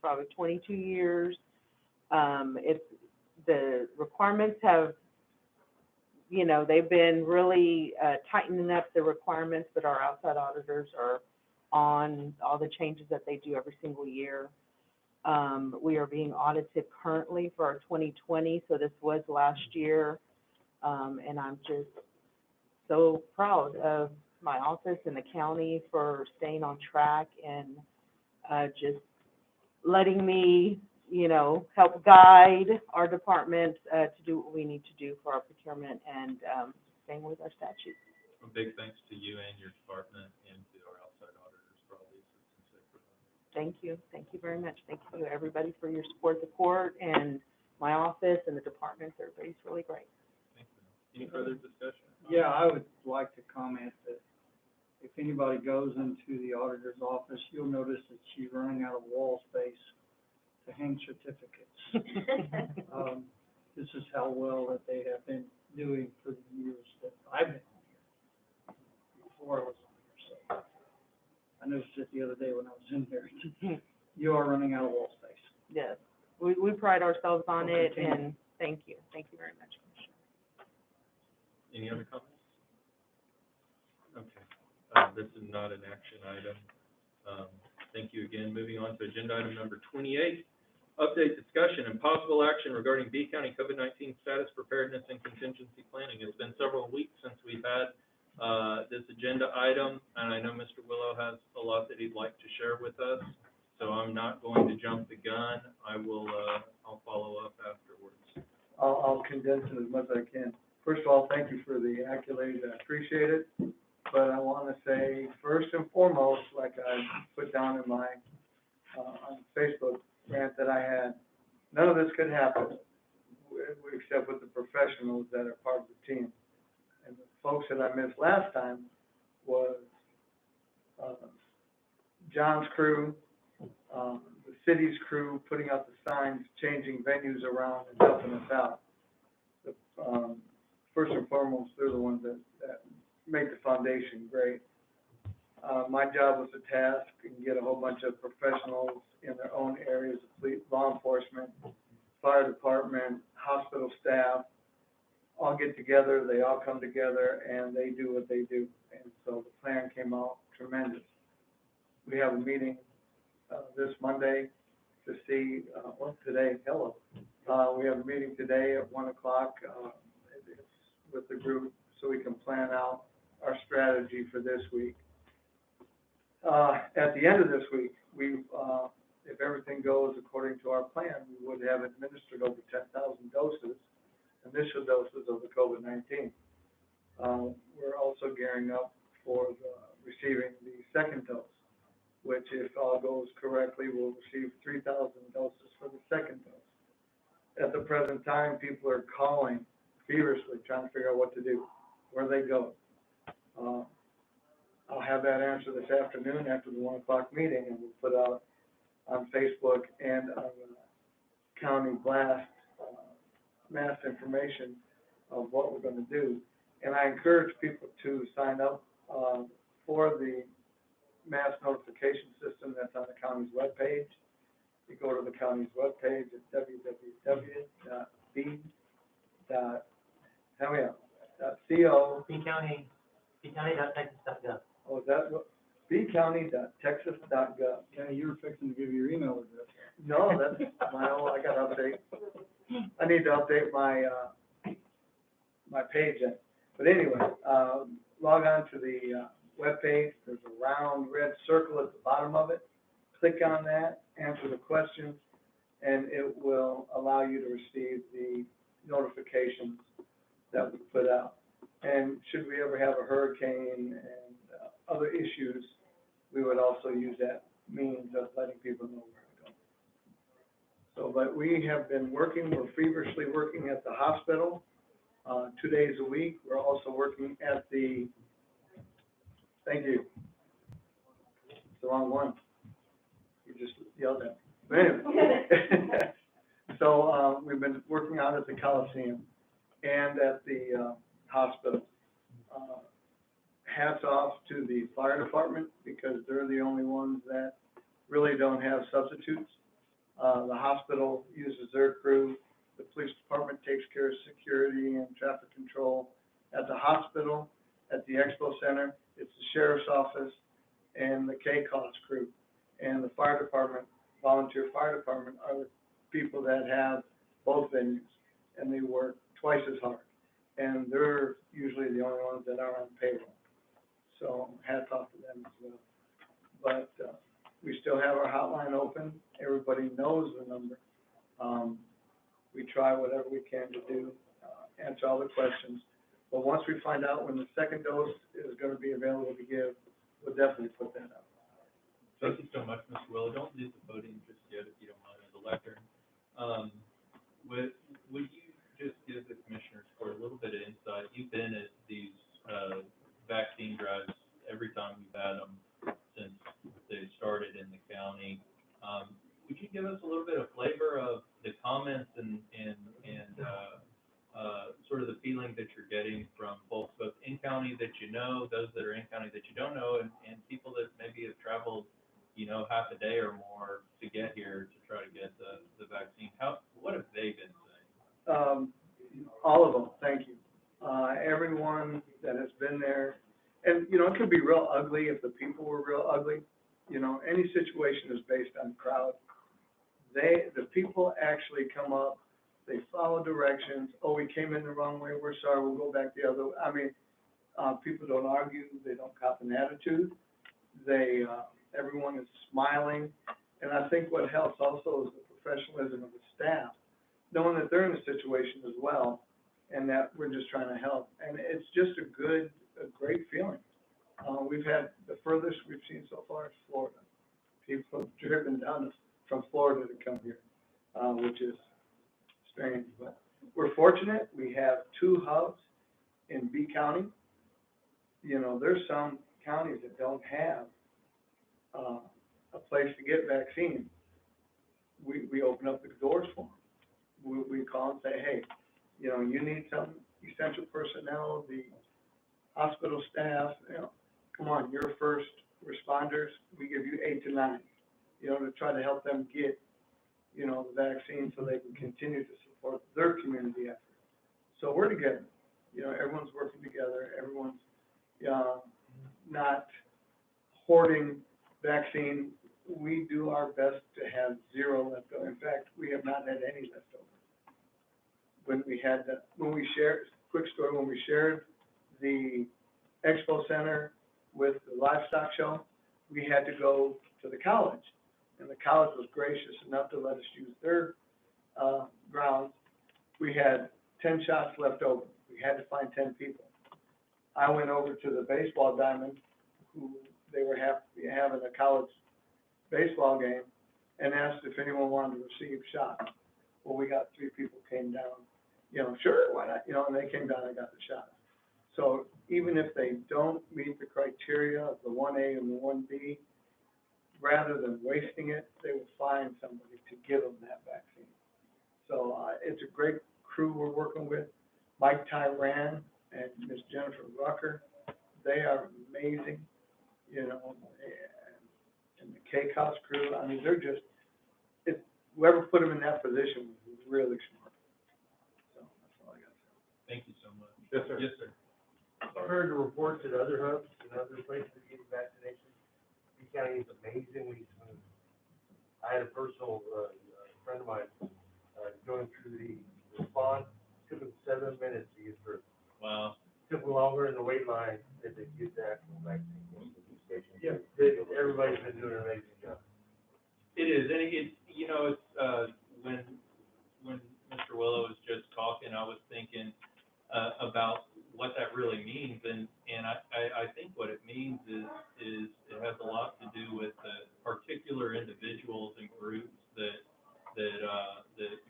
probably 22 years. The requirements have, they've been really tightening up the requirements, but our outside auditors are on all the changes that they do every single year. We are being audited currently for our 2020, so this was last year. And I'm just so proud of my office and the county for staying on track and just letting me, help guide our department to do what we need to do for our procurement and staying with our statutes. A big thanks to you and your department and to our outside auditors for all the assistance they provide. Thank you. Thank you very much. Thank you, everybody, for your support, the court, and my office and the departments. Everybody's really great. Thank you. Any further discussion? Yeah, I would like to comment that if anybody goes into the auditor's office, you'll notice that she's running out of wall space to hang certificates. This is how well that they have been doing for the years that I've been on here, before I was on here. So I noticed it the other day when I was in there. You are running out of wall space. Yes, we pride ourselves on Okay, it, and thank you. Thank you very much, Commissioner. Any other comments? Okay, this is not an action item. Thank you again. Moving on to agenda item number 28, update, discussion, and possible action regarding B County COVID-19 status, preparedness, and contingency planning. It's been several weeks since we've had this agenda item, and I know Mr. Willow has a lot that he'd like to share with us. so I'm not going to jump the gun. I will, I'll follow up afterwards. I'll condense it as much as I can. First of all, thank you for the accolades, I appreciate it. But I want to say, first and foremost, like I put down in my, on Facebook rant that I had, none of this could happen except with the professionals that are part of the team. And the folks that I missed last time was John's crew, the city's crew, putting out the signs, changing venues around and helping us out. First and foremost, they're the ones that make the foundation great. My job was a task and get a whole bunch of professionals in their own areas of police, law enforcement, fire department, hospital staff, all get together, they all come together, and they do what they do. And so the plan came out tremendous. We have a meeting this Monday to see, today, hello. We have a meeting today at 1 o'clock it's with the group so we can plan out our strategy for this week. At the end of this week, if everything goes according to our plan, we would have administered over 10,000 doses, initial doses of the COVID-19. We're also gearing up for receiving the second dose, which, if all goes correctly, will receive 3,000 doses for the second dose. At the present time, people are calling feverishly, trying to figure out what to do, where they go. I'll have that answer this afternoon after the 1 o'clock meeting, and we'll put out on Facebook and on the county blast mass information of what we're going to do. And I encourage people to sign up for the mass notification system that's on the county's webpage. You go to the county's webpage at bcounty.texas.gov. Oh, is that what? bcounty.texas.gov. Yeah, you were fixing to give your email address. No, that's my own, I got to update. I need to update my, my page. But anyway, log on to the webpage. There's a round red circle at the bottom of it. Click on that, answer the questions, and it will allow you to receive the notifications that we put out. And should we ever have a hurricane and other issues, we would also use that means of letting people know where to go. So, but we have been working, we're feverishly working at the hospital 2 days a week. We're also working at the, thank you, it's the wrong one. You just yelled at me. But anyway. So we've been working out at the Coliseum and at the hospital. Hats off to the fire department because they're the only ones that really don't have substitutes. The hospital uses their crew. The police department takes care of security and traffic control. At the hospital, at the expo center, it's the sheriff's office and the KCOS crew. And the fire department, volunteer fire department, are the people that have both venues, and they work twice as hard. And they're usually the only ones that are on payroll. So hats off to them as well. But we still have our hotline open. Everybody knows the number. We try whatever we can to do, answer all the questions. But once we find out when the second dose is going to be available to give, we'll definitely put that out. Thank you so much, Mr. Willow. Don't leave the podium just yet, if you don't mind, as a lectern. Would you just give the commissioners for a little bit of insight? You've been at these vaccine drives every time we've had them since they started in the county. Would you give us a little bit of flavor of the comments and sort of the feeling that you're getting from folks both in county that you know, those that are in county that you don't know, and people that maybe have traveled, you know, half a day or more to get here to try to get the vaccine? What have they been saying? All of them, thank you. Everyone that has been there, and, you know, it could be real ugly if the people were real ugly. You know, any situation is based on crowd. The people actually come up, they follow directions. Oh, we came in the wrong way, we're sorry, we'll go back the other way. I mean, people don't argue, they don't cop an attitude. Everyone is smiling. And I think what helps also is the professionalism of the staff, knowing that they're in a situation as well, and that we're just trying to help. And it's just a great feeling. We've had, the furthest we've seen so far is Florida. People have driven down from Florida to come here, which is strange, but we're fortunate. We have 2 hubs in B County. You know, there's some counties that don't have a place to get vaccines. We open up the doors for them. We call and say, hey, you know, you need some essential personnel, the hospital staff, you know, come on, you're first responders. We give you 8 to 9, you know, to try to help them get, you know, the vaccine so they can continue to support their community effort. So we're together. You know, everyone's working together. Everyone's not hoarding vaccine. We do our best to have 0 left over. In fact, we have not had any left over. When we shared, quick story, when we shared the expo center with the livestock show, we had to go to the college, and the college was gracious enough to let us use their grounds. We had 10 shots left over. We had to find 10 people. I went over to the baseball diamond, who they were having a college baseball game, and asked if anyone wanted to receive shots. Well, we got 3 people came down, you know, sure, why not, you know, and they came down and got the shot. So even if they don't meet the criteria of the 1A and the 1B, rather than wasting it, they will find somebody to give them that vaccine. So it's a great crew we're working with. Mike Tyran and Miss Jennifer Rucker, they are amazing, you know, and the K-Cost crew, I mean, they're just, whoever put them in that position was really smart. So that's all I got to say. Thank you so much. Yes, sir. Yes, sir. I've heard the reports at other hubs and other places getting vaccinations. B County is amazingly smooth. I had a personal friend of mine going through the response. Took him 7 minutes to get through. Wow. Took him longer in the wait line than to get the actual vaccine. Yeah, everybody's been doing an amazing job. It is, and it's, you know, it's, when Mr. Willow was just talking, I was thinking about what that really means, and I think what it means is it has a lot to do with the particular individuals and groups that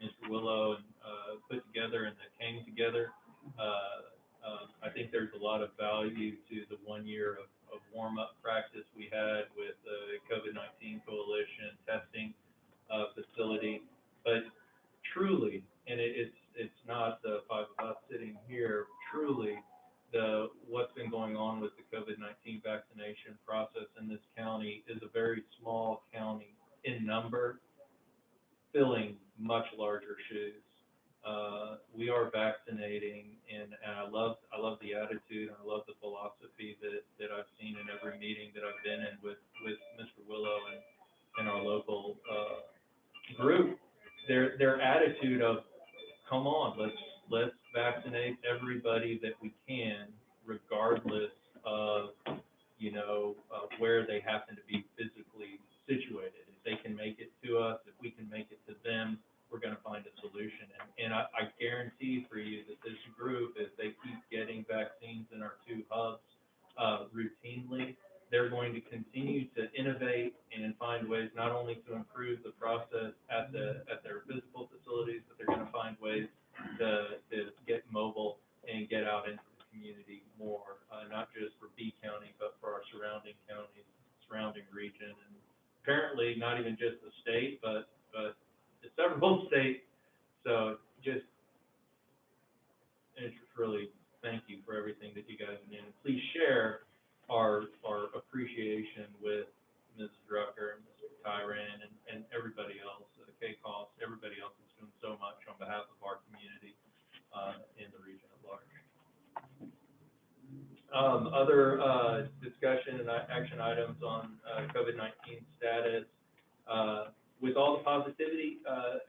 Mr. Willow put together and that came together. I think there's a lot of value to the 1 year of warm-up practice we had with the COVID-19 Coalition testing facility, but truly, and it's not the 5 of us sitting here, truly, what's been going on with the COVID-19 vaccination process in this county is a very small county in number, filling much larger shoes. We are vaccinating, and I love the attitude, and I love the philosophy that I've seen in every meeting that I've been in with Mr. Willow and our local group. Their attitude of, come on, let's vaccinate everybody that we can, regardless of, you know, where they happen to be physically situated. If they can make it to us, if we can make it to them, we're going to find a solution. And I guarantee for you that this group, if they keep getting vaccines in our 2 hubs routinely, they're going to continue to innovate and find ways not only to improve the process at their physical facilities, but they're going to find ways to get mobile and get out into the community more, not just for B County, but for our surrounding counties, surrounding region, and apparently not even just the state, but several states. So just really thank you for everything that you guys have done. Please share our appreciation with Mrs. Drucker and Mr. Tyran and everybody else, K-Cost, everybody else that's doing so much on behalf of our community in the region at large. Other discussion and action items on COVID-19 status. With all the positivity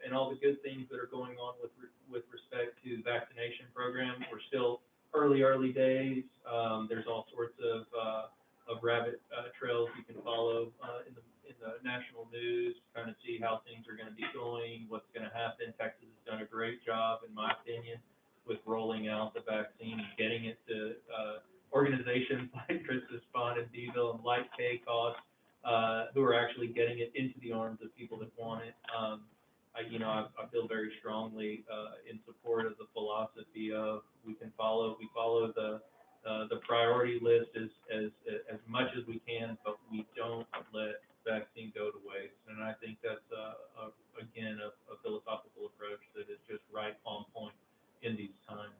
and all the good things that are going on with respect to the vaccination program, we're still early days. There's all sorts of rabbit trails you can follow in the national news, kind in Texas has done a great job, in my opinion, with rolling out the vaccine and getting it to, organizations like Christus Fund and Beeville and like KCOS, who are actually getting it into the arms of people that want it. I feel very strongly, in support of the philosophy of we follow the priority list as much as we can, but we don't let vaccine go to waste. And I think that's, again, a philosophical approach that is just right on point in these times.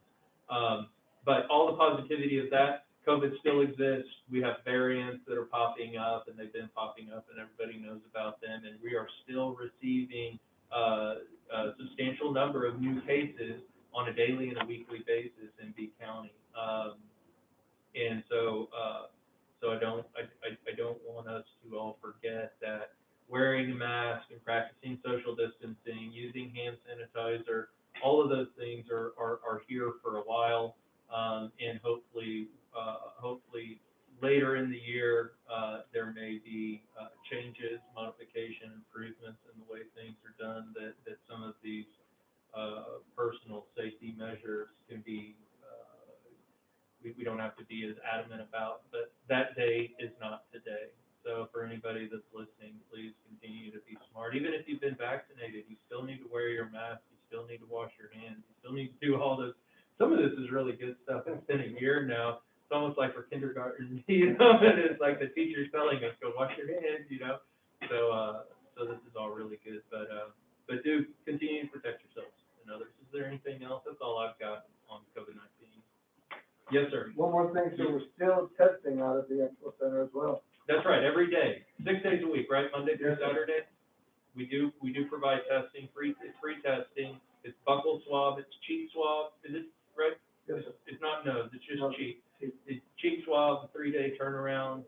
But all the positivity of that, COVID still exists. We have variants that are popping up, and they've been popping up, and everybody knows about them. And we are still receiving a substantial number of new cases on a daily and a weekly basis in B County. And so I don't want us to all forget that wearing a mask and practicing social distancing, using hand sanitizer, all of those things are here for a while, and hopefully later in the year there may be changes, modification, improvements in the way things are done, that some of these personal safety measures can be, we don't have to be as adamant about, but that day is not today. So for anybody that's listening, please continue to be smart. Even if you've been vaccinated, you still need to wear your mask, you still need to wash your hands, you still need to do all this. Some of this is really good stuff. It's been a year now. It's almost like for kindergarten, and it's like the teacher's telling us, go wash your hands, So this is all really good, but do continue to protect yourselves and others. Is there anything else? That's all I've got on COVID-19. Yes, sir. One more thing, so we're still testing out at the Expo Center as well. That's right, every day, 6 days a week, right? Monday through Saturday. We do provide testing, it's free testing. It's buccal swab, it's cheek swab. Is it right? Yes, sir. It's not nose, it's just cheek. It's cheek swab, a 3-day turnaround.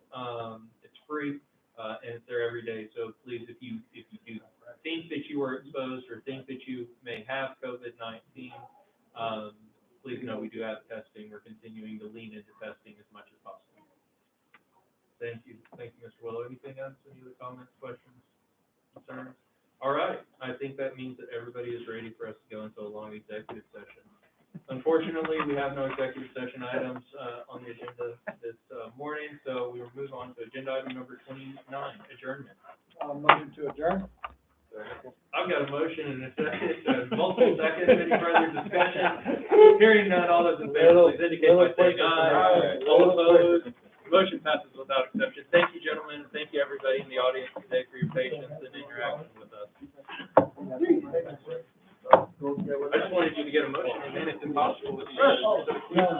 It's free, and it's there every day. So please, if you do think that you were exposed or think that you may have COVID-19, please know we do have testing. We're continuing to lean into testing as much as possible. Thank you, Mr. Willow. Anything else? Any other comments, questions, concerns? All right, I think that means that everybody is ready for us to go into a long executive session. Unfortunately, we have no executive session items on the agenda this morning, so we will move on to agenda item number 29, adjournment. Motion to adjourn? I've got a motion and a second, multiple seconds. Any further discussion? Hearing none, all those in favor, please indicate by saying aye. All opposed? Motion passes without exception. Thank you, gentlemen, and thank you, everybody in the audience today for your patience and interaction with us. I just wanted you to get a motion, and then it's impossible with you. No.